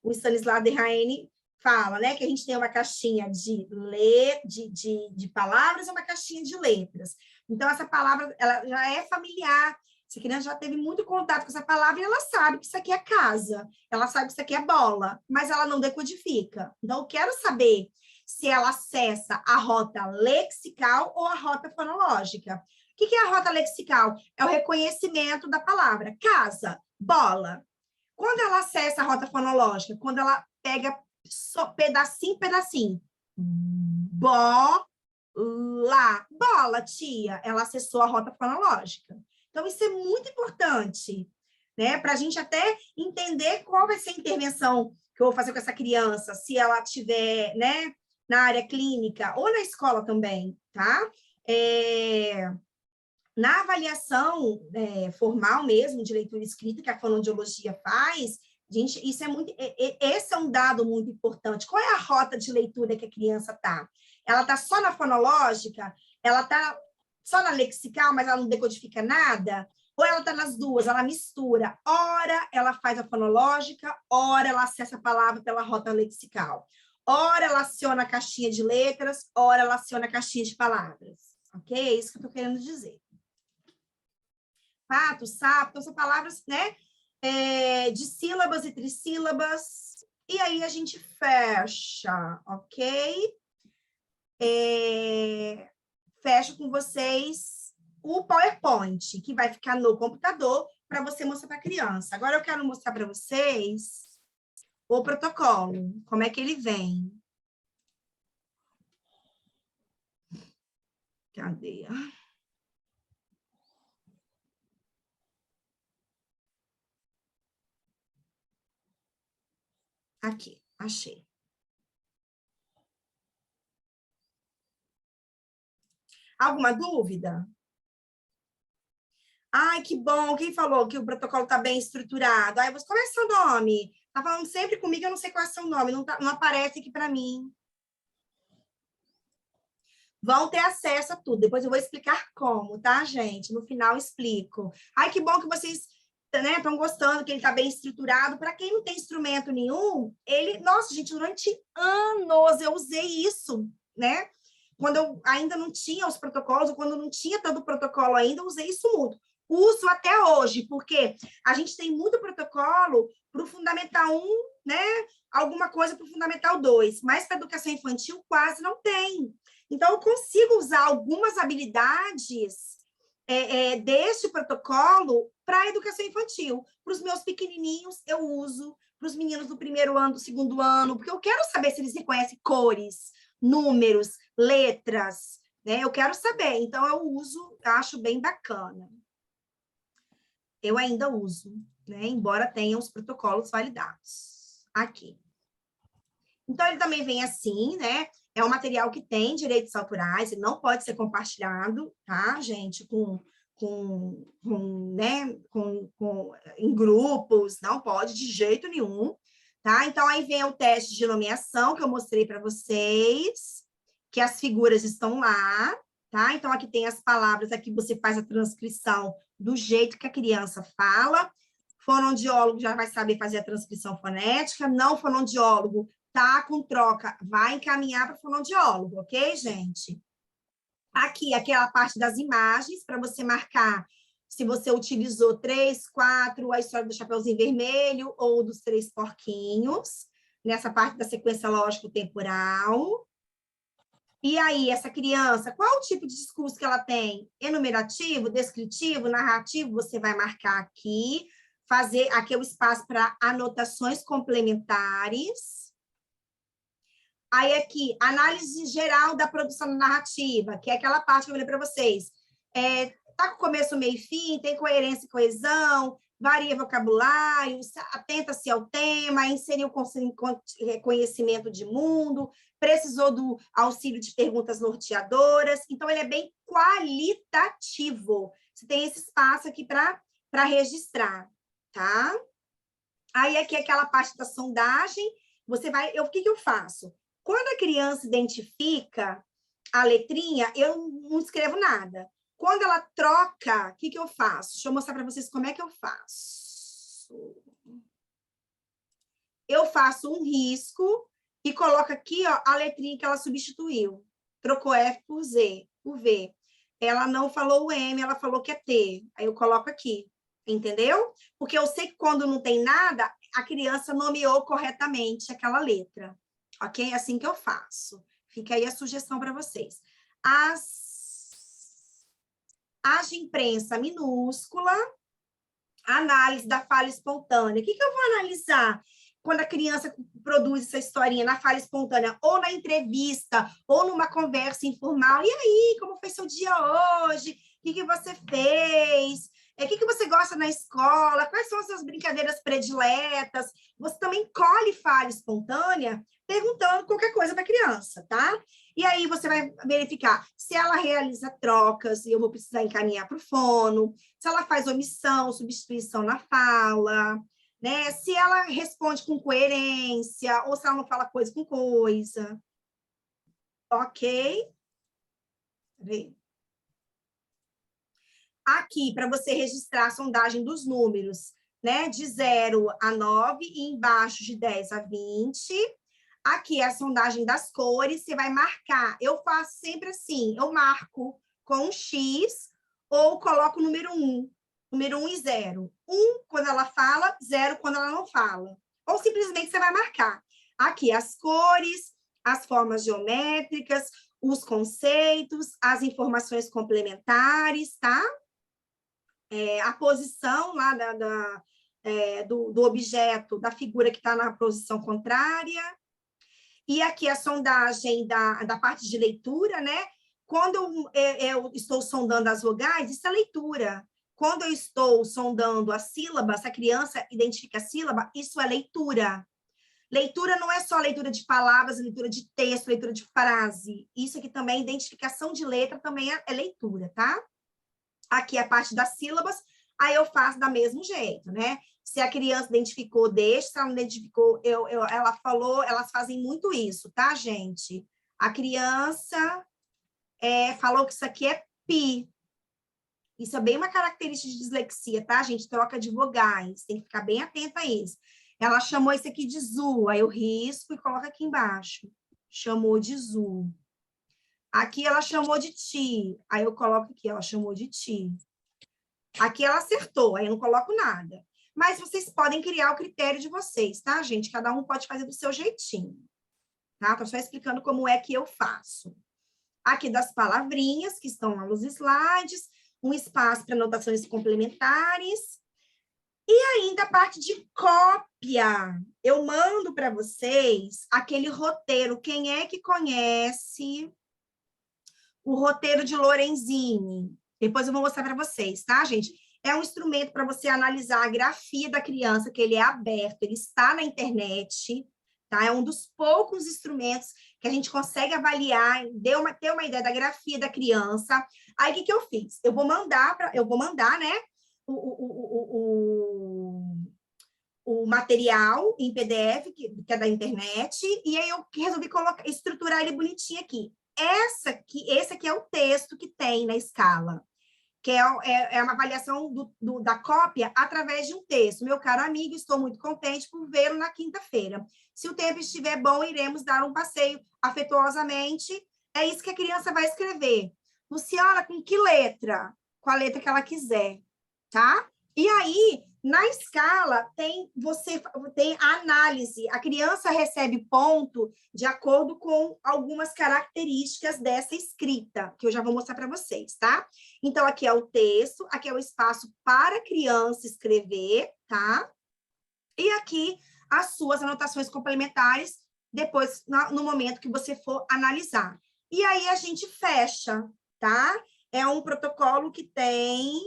o Stanislas Dehaene fala, né? Que a gente tem uma caixinha de palavras e uma caixinha de letras. Então, essa palavra ela já é familiar. Essa criança já teve muito contato com essa palavra e ela sabe que isso aqui é casa, ela sabe que isso aqui é bola, mas ela não decodifica. Então, eu quero saber se ela acessa a rota lexical ou a rota fonológica. O que é a rota lexical? É o reconhecimento da palavra. Casa, bola. Quando ela acessa a rota fonológica, quando ela pega pedacinho, pedacinho. Bola. Bola, tia. Ela acessou a rota fonológica. Então, isso é muito importante, né? Para a gente até entender qual vai ser a intervenção que eu vou fazer com essa criança, se ela estiver, né, na área clínica ou na escola também, tá? Na avaliação formal mesmo, de leitura escrita, que a fonoaudiologia faz, gente, isso é muito, esse é um dado muito importante. Qual é a rota de leitura que a criança está? Ela está só na fonológica? Ela está só na lexical, mas ela não decodifica nada? Ou ela está nas duas, ela mistura. Ora, ela faz a fonológica, ora, ela acessa a palavra pela rota lexical. Ora, ela aciona a caixinha de letras, ora, ela aciona a caixinha de palavras. Ok? É isso que eu estou querendo dizer. Pato, sapo, então são palavras, né, de sílabas e trissílabas, e aí a gente fecha, ok? Fecho com vocês o PowerPoint, que vai ficar no computador para você mostrar para a criança. Agora eu quero mostrar para vocês o protocolo, como é que ele vem. Cadê? Aqui, achei. Alguma dúvida? Ai, que bom. Quem falou que o protocolo está bem estruturado? Aí você, qual é seu nome? Tá falando sempre comigo, eu não sei qual é o seu nome, não aparece aqui para mim. Vão ter acesso a tudo. Depois eu vou explicar como, tá, gente? No final eu explico. Ai, que bom que vocês estão gostando, que ele está bem estruturado. Para quem não tem instrumento nenhum, nossa, gente, durante anos eu usei isso, né? Quando eu ainda não tinha os protocolos, quando não tinha tanto protocolo ainda, eu usei isso muito. Uso até hoje, porque a gente tem muito protocolo para o Fundamental 1, né? Alguma coisa para o Fundamental 2, mas para a educação infantil quase não tem. Então, eu consigo usar algumas habilidades deste protocolo para a educação infantil. Para os meus pequenininhos, eu uso. Para os meninos do primeiro ano, do segundo ano, porque eu quero saber se eles reconhecem cores, números, letras, né? Eu quero saber. Então, eu uso, acho bem bacana. Eu ainda uso, né? Embora tenha os protocolos validados aqui. Então, ele também vem assim, né? É um material que tem direitos autorais, ele não pode ser compartilhado, tá, gente? Em grupos, não pode de jeito nenhum, tá? Então, aí vem o teste de nomeação que eu mostrei para vocês, que as figuras estão lá, tá? Então, aqui tem as palavras, aqui você faz a transcrição do jeito que a criança fala. Fonoaudiólogo já vai saber fazer a transcrição fonética, não fonoaudiólogo tá com troca, vai encaminhar para o fonoaudiólogo, ok, gente? Aqui, aquela parte das imagens, para você marcar se você utilizou 3, 4, a história do Chapeuzinho Vermelho ou dos 3 porquinhos, nessa parte da sequência lógico-temporal. E aí, essa criança, qual o tipo de discurso que ela tem? Enumerativo, descritivo, narrativo, você vai marcar aqui, fazer aqui o espaço para anotações complementares. Aí aqui, análise geral da produção narrativa, que é aquela parte que eu falei para vocês. Tá com começo, meio e fim, tem coerência e coesão, varia vocabulário, atenta-se ao tema, inseriu conhecimento de mundo, precisou do auxílio de perguntas norteadoras. Então, ele é bem qualitativo. Você tem esse espaço aqui para registrar, tá? Aí aqui aquela parte da sondagem, você vai... O que eu faço? Quando a criança identifica a letrinha, eu não escrevo nada. Quando ela troca, o que eu faço? Deixa eu mostrar para vocês como é que eu faço. Eu faço um risco e coloco aqui, ó, a letrinha que ela substituiu. Trocou F por Z, por V. Ela não falou o M, ela falou que é T. Aí eu coloco aqui, entendeu? Porque eu sei que quando não tem nada, a criança nomeou corretamente aquela letra. Ok? É assim que eu faço. Fica aí a sugestão para vocês. As de imprensa minúscula, análise da fala espontânea. O que eu vou analisar quando a criança produz essa historinha na fala espontânea, ou na entrevista, ou numa conversa informal? E aí, como foi seu dia hoje? O que você fez? O que você gosta na escola? Quais são as suas brincadeiras prediletas? Você também colhe fala espontânea perguntando qualquer coisa para a criança, tá? E aí você vai verificar se ela realiza trocas, e eu vou precisar encaminhar para o fono, se ela faz omissão, substituição na fala, né? Se ela responde com coerência, ou se ela não fala coisa com coisa. Ok? Aqui, para você registrar a sondagem dos números, né? De 0 a 9 e embaixo de 10 a 20. Aqui é a sondagem das cores, você vai marcar. Eu faço sempre assim, eu marco com um X ou coloco o número 1. Número 1 e 0. 1 quando ela fala, 0 quando ela não fala. Ou simplesmente você vai marcar. Aqui as cores, as formas geométricas, os conceitos, as informações complementares, tá? A posição lá do objeto, da figura que está na posição contrária. E aqui a sondagem da parte de leitura, né? Quando eu estou sondando as vogais, isso é leitura. Quando eu estou sondando as sílabas, a criança identifica a sílaba, isso é leitura. Leitura não é só leitura de palavras, leitura de texto, leitura de frase. Isso aqui também, identificação de letra, também é leitura, tá? Aqui a parte das sílabas, aí eu faço da mesmo jeito, né? Se a criança identificou, deixa, se ela não identificou, ela falou, elas fazem muito isso, tá, gente? A criança falou que isso aqui é pi. Isso é bem uma característica de dislexia, tá, gente? Troca de vogais, tem que ficar bem atenta a isso. Ela chamou isso aqui de zu, aí eu risco e coloco aqui embaixo. Chamou de zu. Aqui ela chamou de ti, aí eu coloco aqui, ela chamou de ti. Aqui ela acertou, aí eu não coloco nada. Mas vocês podem criar o critério de vocês, tá, gente? Cada um pode fazer do seu jeitinho, tá? Tô só explicando como é que eu faço. Aqui das palavrinhas que estão lá nos slides, um espaço para anotações complementares. E ainda a parte de cópia. Eu mando para vocês aquele roteiro. Quem é que conhece o roteiro de Lorenzini? Depois eu vou mostrar para vocês, tá, gente? É um instrumento para você analisar a grafia da criança, que ele é aberto, ele está na internet, tá? É um dos poucos instrumentos que a gente consegue avaliar, ter uma ideia da grafia da criança. Aí, o que eu fiz? Eu vou mandar, né, o material em PDF, que é da internet, e aí eu resolvi estruturar ele bonitinho aqui. Esse aqui é o texto que tem na escala, que é uma avaliação da cópia através de um texto. Meu caro amigo, estou muito contente por vê-lo na quinta-feira. Se o tempo estiver bom, iremos dar um passeio afetuosamente. É isso que a criança vai escrever. Luciana, com que letra? Com a letra que ela quiser, tá? E aí, na escala, tem a análise. A criança recebe ponto de acordo com algumas características dessa escrita, que eu já vou mostrar para vocês, tá? Então, aqui é o texto, aqui é o espaço para a criança escrever, tá? E aqui, as suas anotações complementares, depois, no momento que você for analisar. E aí, a gente fecha, tá? É um protocolo que tem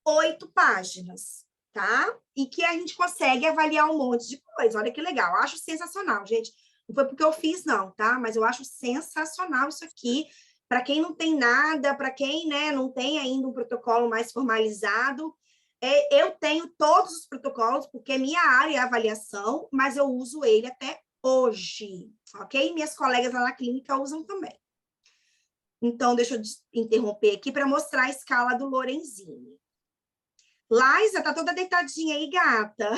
8 páginas, tá? E que a gente consegue avaliar um monte de coisa. Olha que legal, eu acho sensacional, gente. Não foi porque eu fiz, não, tá? Mas eu acho sensacional isso aqui. Para quem não tem nada, para quem, né, não tem ainda um protocolo mais formalizado, eu tenho todos os protocolos, porque minha área é avaliação, mas eu uso ele até hoje, ok? Minhas colegas lá na clínica usam também. Então, deixa eu interromper aqui para mostrar a escala do Lorenzini. Laísa, tá toda deitadinha aí, gata.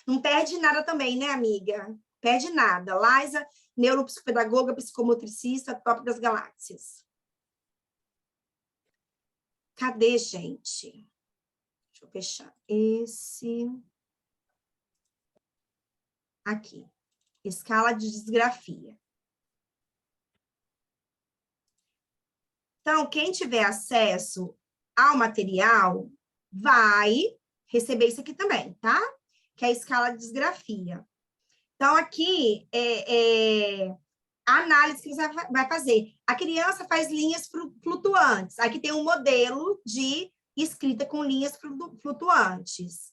Não perde nada também, né, amiga? Perde nada. Laísa, neuropsicopedagoga, psicomotricista, top das galáxias. Cadê, gente? Deixa eu fechar esse. Aqui. Escala de disgrafia. Então, quem tiver acesso ao material vai receber isso aqui também, tá? Que é a escala de disgrafia. Então, aqui a análise que você vai fazer. A criança faz linhas flutuantes. Aqui tem um modelo de escrita com linhas flutuantes.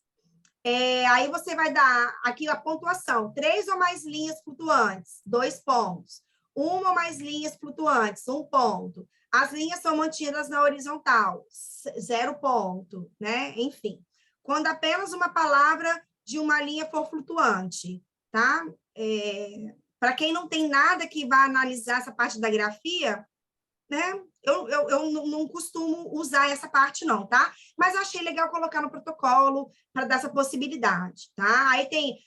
Aí você vai dar aqui a pontuação. 3 ou mais linhas flutuantes, 2 pontos. 1 ou mais linhas flutuantes, 1 ponto. As linhas são mantidas na horizontal, 0 ponto, né? Enfim. Quando apenas uma palavra de uma linha for flutuante, tá? Para quem não tem nada que vá analisar essa parte da grafia, né? Eu não costumo usar essa parte, não, tá? Mas eu achei legal colocar no protocolo para dar essa possibilidade, tá? Aí tem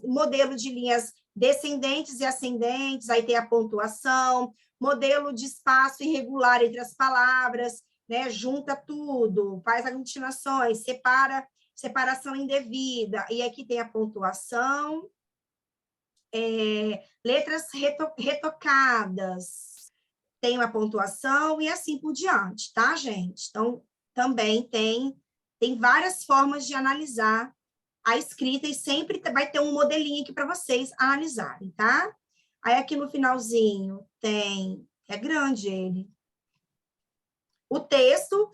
modelo de linhas descendentes e ascendentes, aí tem a pontuação, modelo de espaço irregular entre as palavras, né? Junta tudo, faz aglutinações, separação indevida, e aqui tem a pontuação, letras retocadas, tem uma pontuação e assim por diante, tá, gente? Então, também tem várias formas de analisar a escrita e sempre vai ter um modelinho aqui para vocês analisarem, tá? Aí, aqui no finalzinho, é grande ele. O texto,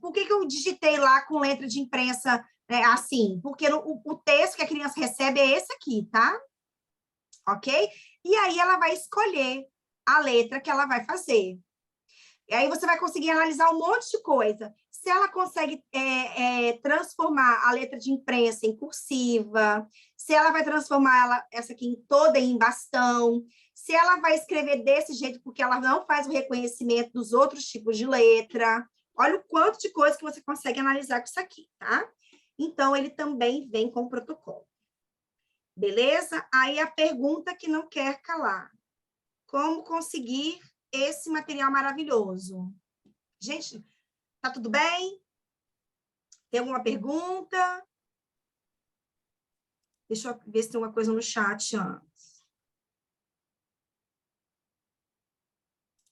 por que eu digitei lá com letra de imprensa assim? Porque o texto que a criança recebe é esse aqui, tá? Ok? E aí, ela vai escolher a letra que ela vai fazer. E aí você vai conseguir analisar um monte de coisa. Se ela consegue transformar a letra de imprensa em cursiva, se ela vai transformar essa aqui toda em bastão, se ela vai escrever desse jeito porque ela não faz o reconhecimento dos outros tipos de letra. Olha o quanto de coisa que você consegue analisar com isso aqui, tá? Então, ele também vem com o protocolo. Beleza? Aí a pergunta que não quer calar. Como conseguir esse material maravilhoso? Gente, tá tudo bem? Tem alguma pergunta? Deixa eu ver se tem uma coisa no chat antes.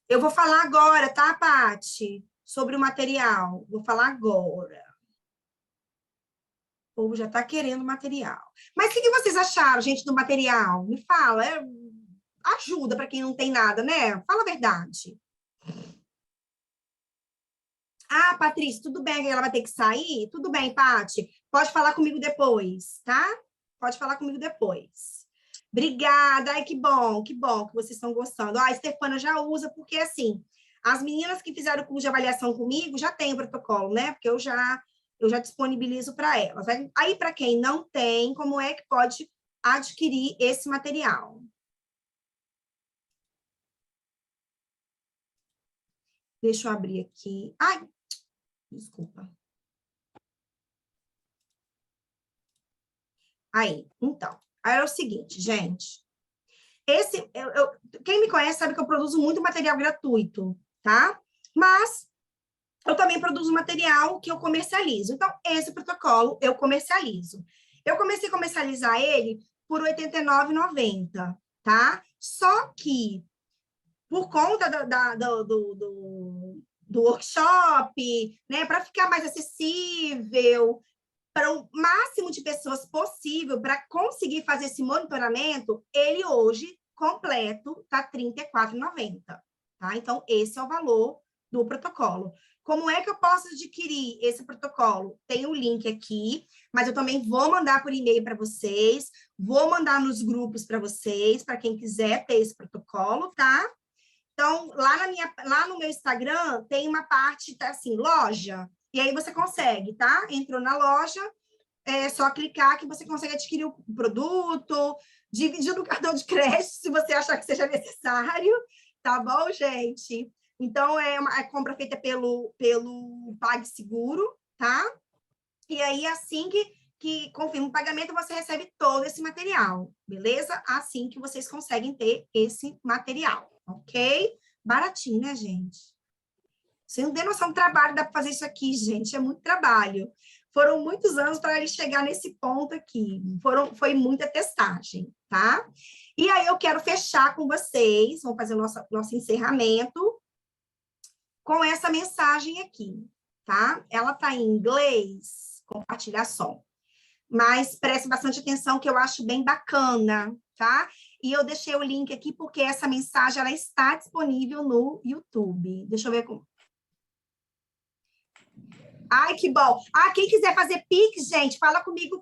Eu vou falar agora, tá, Paty? Sobre o material. Vou falar agora. O povo já está querendo material. Mas o que vocês acharam, gente, do material? Me fala. Ajuda para quem não tem nada, né? Fala a verdade. Ah, Patrícia, tudo bem que ela vai ter que sair? Tudo bem, Paty. Pode falar comigo depois, tá? Pode falar comigo depois. Obrigada. Ai, que bom que vocês estão gostando. Ah, a Stefana já usa, porque, assim, as meninas que fizeram o curso de avaliação comigo já têm o protocolo, né? Porque eu já disponibilizo para elas. Aí, para quem não tem, como é que pode adquirir esse material? Deixa eu abrir aqui. Ai, desculpa. Aí, então. Aí é o seguinte, gente. Quem me conhece sabe que eu produzo muito material gratuito, tá? Mas eu também produzo material que eu comercializo. Então, esse protocolo eu comercializo. Eu comecei a comercializar ele por R$ 89,90, tá? Só que, por conta do workshop, né, para ficar mais acessível, para o máximo de pessoas possível, para conseguir fazer esse monitoramento, ele hoje, completo, está R$ 34,90, tá? Então, esse é o valor do protocolo. Como é que eu posso adquirir esse protocolo? Tem o link aqui, mas eu também vou mandar por e-mail para vocês, vou mandar nos grupos para vocês, para quem quiser ter esse protocolo, tá? Então, lá no meu Instagram, tem uma parte, tá assim, loja, e aí você consegue, tá? Entrou na loja, é só clicar que você consegue adquirir o produto, dividir no cartão de crédito, se você achar que seja necessário, tá bom, gente? Então, é uma compra feita pelo PagSeguro, tá? E aí, assim que confirma o pagamento, você recebe todo esse material, beleza? Assim que vocês conseguem ter esse material, ok? Baratinho, né, gente? Você não tem noção do trabalho, dá para fazer isso aqui, gente, é muito trabalho. Foram muitos anos para ele chegar nesse ponto aqui, foi muita testagem, tá? E aí eu quero fechar com vocês, vamos fazer o nosso encerramento, com essa mensagem aqui, tá? Ela está em inglês, compartilhar som, mas preste bastante atenção que eu acho bem bacana, tá? E eu deixei o link aqui porque essa mensagem ela está disponível no YouTube. Deixa eu ver como. Ai, que bom. Ah, quem quiser fazer Pix, gente, fala comigo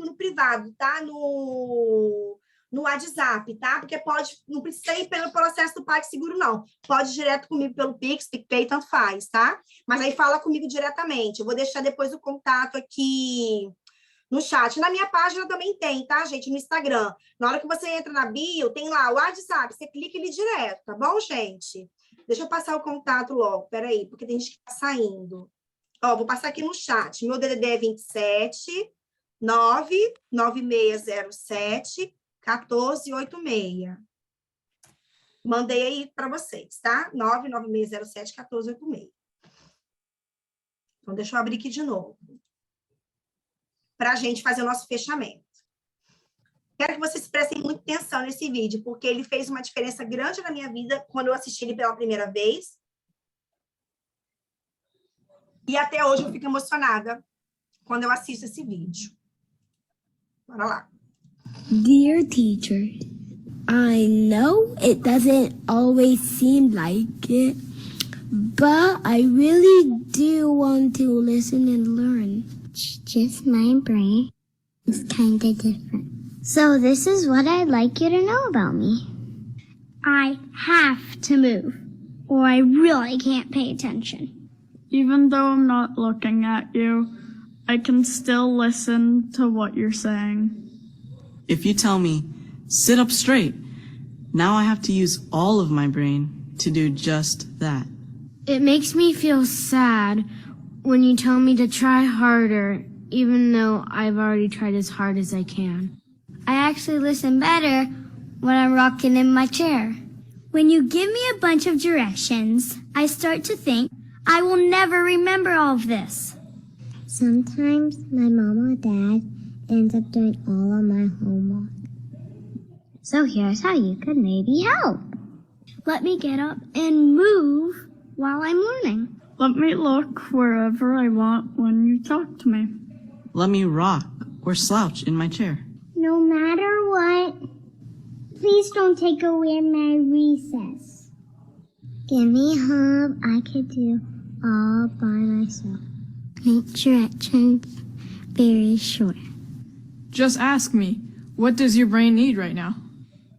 no privado, tá? No WhatsApp, tá? Porque não precisa ir pelo processo do PagSeguro, não. Pode ir direto comigo pelo Pix, PicPay, tanto faz, tá? Mas aí fala comigo diretamente. Eu vou deixar depois o contato aqui no chat. Na minha página também tem, tá, gente? No Instagram. Na hora que você entra na bio, tem lá o WhatsApp. Você clica ele direto, tá bom, gente? Deixa eu passar o contato logo. Peraí, porque tem gente que tá saindo. Ó, vou passar aqui no chat. Meu DDD é 27 99607 1486. Mandei aí para vocês, tá? 99607 1486. Então, deixa eu abrir aqui de novo. Para a gente fazer o nosso fechamento. Quero que vocês prestem muita atenção nesse vídeo, porque ele fez uma diferença grande na minha vida quando eu assisti ele pela primeira vez. E até hoje eu fico emocionada quando eu assisto esse vídeo. Bora lá. Dear teacher, I know it doesn't always seem like it, but I really do want to listen and learn. Just my brain is kind of different. So this is what I'd like you to know about me. I have to move. or I really can't pay attention. Even though I'm not looking at you, I can still listen to what you're saying. If you tell me, sit up straight, now I have to use all of my brain to do just that. It makes me feel sad when you tell me to try harder, even though I've already tried as hard as I can. I actually listen better when I'm rocking in my chair. When you give me a bunch of directions, I start to think I will never remember all of this. Sometimes my mom or dad ends up doing all of my homework. So here's how you could maybe help. Let me get up and move while I'm learning. Let me look wherever I want when you talk to me. Let me rock or slouch in my chair. No matter what, please don't take away my recess. Give me a hug I could do all by myself. Make directions very short. Just ask me, what does your brain need right now?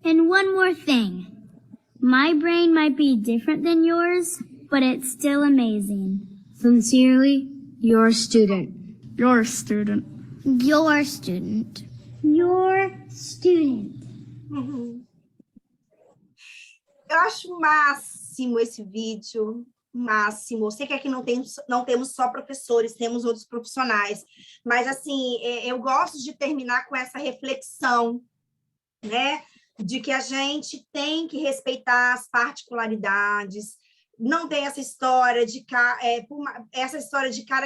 And one more thing. My brain might be different than yours, but it's still amazing. Sincerely, your student. Your student. Your student. Your student. Eu acho o máximo esse vídeo, máximo. Eu sei que aqui não temos só professores, temos outros profissionais, mas assim, eu gosto de terminar com essa reflexão, né, de que a gente tem que respeitar as particularidades. Não tem essa história de cada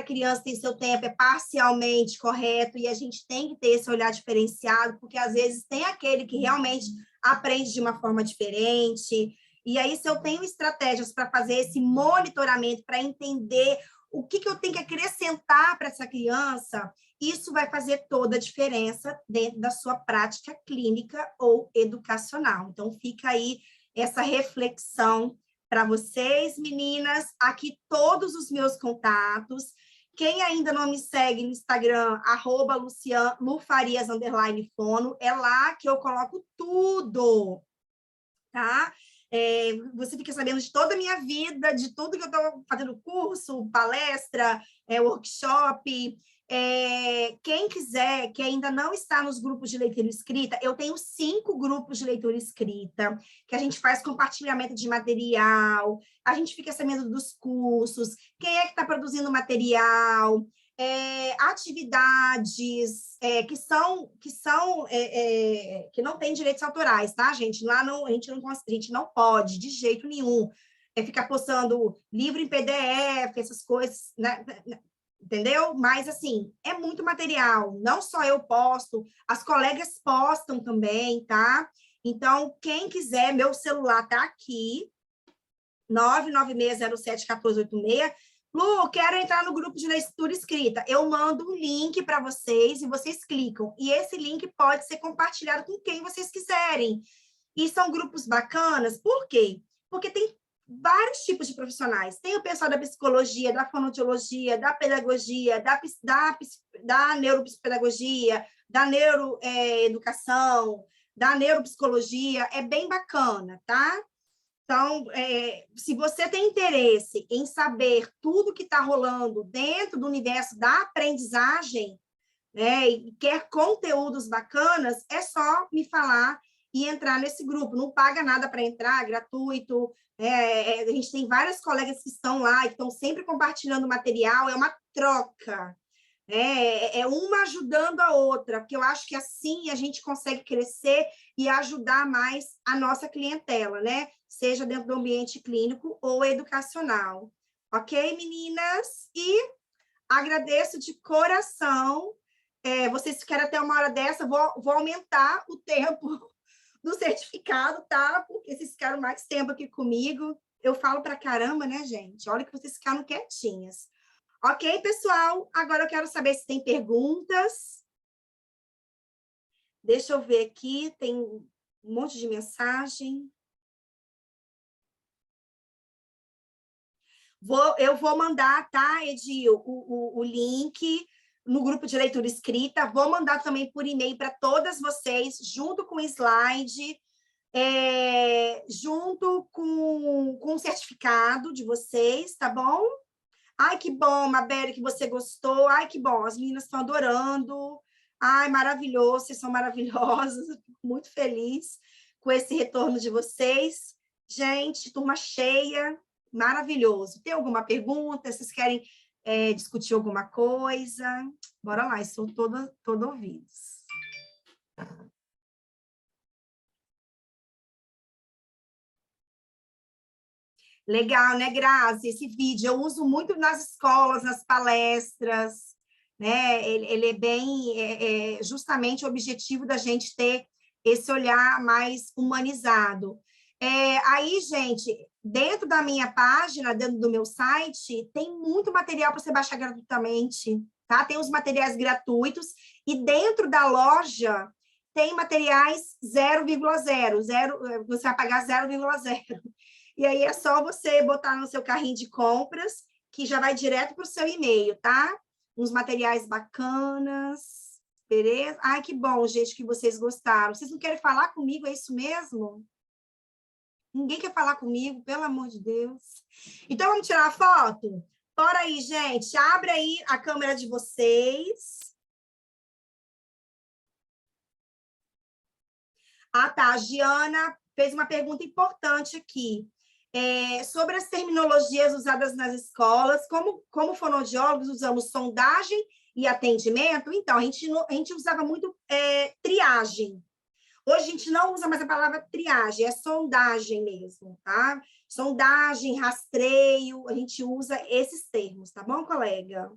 criança tem seu tempo, é parcialmente correto, e a gente tem que ter esse olhar diferenciado, porque às vezes tem aquele que realmente aprende de uma forma diferente, e aí se eu tenho estratégias para fazer esse monitoramento, para entender o que eu tenho que acrescentar para essa criança, isso vai fazer toda a diferença dentro da sua prática clínica ou educacional. Então, fica aí essa reflexão para vocês, meninas. Aqui todos os meus contatos. Quem ainda não me segue no Instagram, @lufarias_fono, é lá que eu coloco tudo, tá? Você fica sabendo de toda a minha vida, de tudo que eu estou fazendo, curso, palestra, workshop. Quem quiser, que ainda não está nos grupos de leitura escrita, eu tenho 5 grupos de leitura escrita, que a gente faz compartilhamento de material, a gente fica sabendo dos cursos, quem é que está produzindo material, atividades que não têm direitos autorais, tá, gente? Lá a gente não pode, de jeito nenhum, ficar postando livro em PDF, essas coisas, né? Entendeu? Mas, assim, é muito material. Não só eu posto, as colegas postam também, tá? Então, quem quiser, meu celular tá aqui, 996071486. Lu, quero entrar no grupo de leitura escrita. Eu mando um link para vocês e vocês clicam. E esse link pode ser compartilhado com quem vocês quiserem. E são grupos bacanas. Por quê? Porque tem vários tipos de profissionais. Tem o pessoal da psicologia, da fonoaudiologia, da pedagogia, da neuropsicopedagogia, da neuroeducação, da neuropsicologia. É bem bacana, tá? Então, se você tem interesse em saber tudo que está rolando dentro do universo da aprendizagem, né, e quer conteúdos bacanas, é só me falar e entrar nesse grupo. Não paga nada para entrar, é gratuito. A gente tem várias colegas que estão lá, que estão sempre compartilhando material, é uma troca. É uma ajudando a outra, porque eu acho que assim a gente consegue crescer e ajudar mais a nossa clientela, né? Seja dentro do ambiente clínico ou educacional. Ok, meninas? E agradeço de coração. Vocês ficaram até uma hora dessa, vou aumentar o tempo do certificado, tá? Porque vocês ficaram mais tempo aqui comigo. Eu falo pra caramba, né, gente? Olha que vocês ficaram quietinhas. Ok, pessoal? Agora eu quero saber se tem perguntas. Deixa eu ver aqui, tem um monte de mensagem. Eu vou mandar, tá, Edil, o link no grupo de leitura escrita. Vou mandar também por e-mail para todas vocês, junto com o slide junto com o certificado de vocês, tá bom? Ai, que bom, Mabel, que você gostou. Ai, que bom, as meninas estão adorando. Ai, maravilhoso, vocês são maravilhosas. Eu fico muito feliz com esse retorno de vocês. Gente, turma cheia, maravilhoso. Tem alguma pergunta? Vocês querem discutir alguma coisa? Bora lá, estou todo ouvidos. Legal, né, Grazi? Esse vídeo eu uso muito nas escolas, nas palestras, né? Ele é bem, justamente o objetivo da gente ter esse olhar mais humanizado. Aí, gente, dentro da minha página, dentro do meu site, tem muito material para você baixar gratuitamente, tá? Tem os materiais gratuitos e dentro da loja tem materiais 0,0, você vai pagar 0,0. E aí é só você botar no seu carrinho de compras, que já vai direto para o seu e-mail, tá? Uns materiais bacanas, beleza? Ai, que bom, gente, que vocês gostaram. Vocês não querem falar comigo, é isso mesmo? Ninguém quer falar comigo, pelo amor de Deus. Então, vamos tirar a foto? Bora aí, gente. Abre aí a câmera de vocês. Ah, tá. A Giana fez uma pergunta importante aqui. Sobre as terminologias usadas nas escolas, como fonoaudiólogos usamos sondagem e atendimento, então, a gente usava muito triagem. Hoje a gente não usa mais a palavra triagem, é sondagem mesmo, tá? Sondagem, rastreio, a gente usa esses termos, tá bom, colega?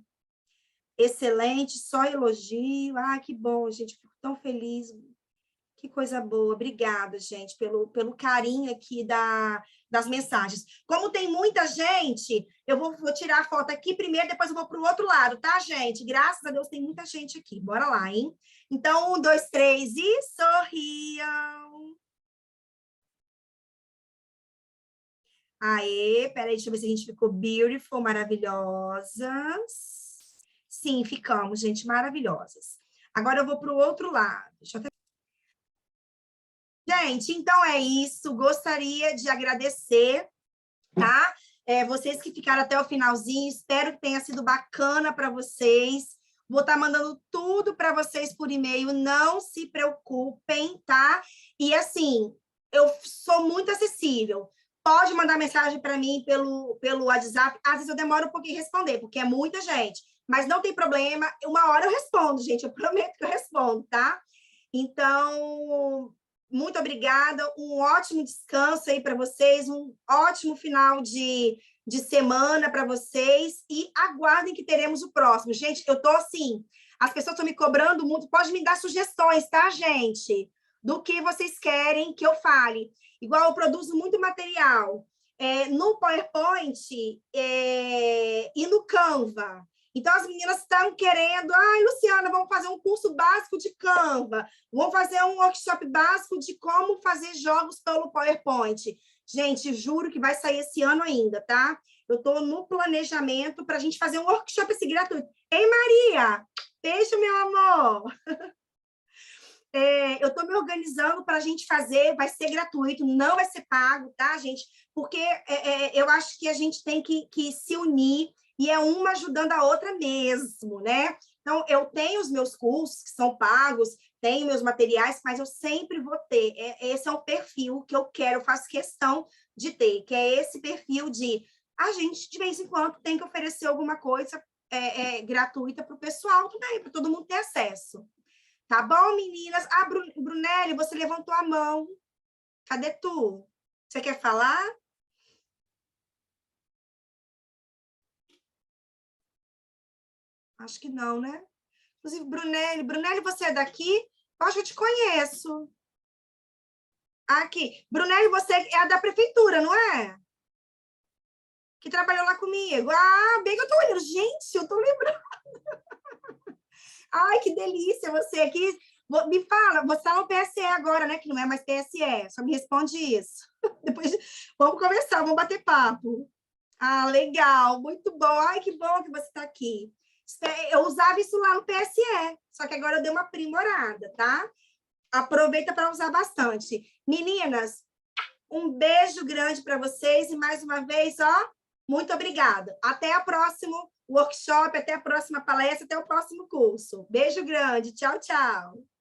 Excelente, só elogio. Ah, que bom, gente, fico tão feliz. Que coisa boa, obrigada, gente, pelo carinho aqui das mensagens. Como tem muita gente, eu vou tirar a foto aqui primeiro, depois eu vou para o outro lado, tá, gente? Graças a Deus tem muita gente aqui. Bora lá, hein? Então, 1, 2, 3 e sorriam. Aê, peraí, deixa eu ver se a gente ficou beautiful, maravilhosas. Sim, ficamos, gente, maravilhosas. Agora eu vou para o outro lado. Deixa eu até... Gente, então é isso. Gostaria de agradecer, tá? Vocês que ficaram até o finalzinho, espero que tenha sido bacana para vocês. Vou estar mandando tudo para vocês por e-mail, não se preocupem, tá? E assim, eu sou muito acessível. Pode mandar mensagem para mim pelo WhatsApp. Às vezes eu demoro um pouquinho em responder, porque é muita gente. Mas não tem problema, uma hora eu respondo, gente. Eu prometo que eu respondo, tá? Então... Muito obrigada, um ótimo descanso aí para vocês, um ótimo final de semana para vocês e aguardem que teremos o próximo. Gente, eu tô assim, as pessoas estão me cobrando muito, pode me dar sugestões, tá, gente? Do que vocês querem que eu fale. Igual eu produzo muito material no PowerPoint e no Canva. Então, as meninas estão querendo, Luciana, vamos fazer um curso básico de Canva, vamos fazer um workshop básico de como fazer jogos pelo PowerPoint. Gente, juro que vai sair esse ano ainda, tá? Eu estou no planejamento para a gente fazer um workshop assim, gratuito. Ei, Maria! Beijo, meu amor! Eu estou me organizando para a gente fazer, vai ser gratuito, não vai ser pago, tá, gente? Porque eu acho que a gente tem que se unir e é uma ajudando a outra mesmo, né? Então, eu tenho os meus cursos que são pagos, tenho meus materiais, mas eu sempre vou ter. Esse é o perfil que eu quero, eu faço questão de ter, que é esse perfil de a gente, de vez em quando, tem que oferecer alguma coisa gratuita para o pessoal também, para todo mundo ter acesso. Tá bom, meninas? Brunelli, você levantou a mão. Cadê tu? Você quer falar? Acho que não, né? Inclusive, Brunelli, você é daqui? Eu acho que eu te conheço. Aqui. Brunelli, você é da prefeitura, não é? Que trabalhou lá comigo. Ah, bem que eu tô olhando. Gente, eu tô lembrando. Ai, que delícia você aqui. Me fala, você está no PSE agora, né? Que não é mais PSE. Só me responde isso. Depois vamos conversar, vamos bater papo. Ah, legal, muito bom. Ai, que bom que você está aqui. Eu usava isso lá no PSE, só que agora eu dei uma aprimorada, tá? Aproveita para usar bastante. Meninas, um beijo grande para vocês e mais uma vez, ó, muito obrigada. Até o próximo workshop, até a próxima palestra, até o próximo curso. Beijo grande. Tchau, tchau.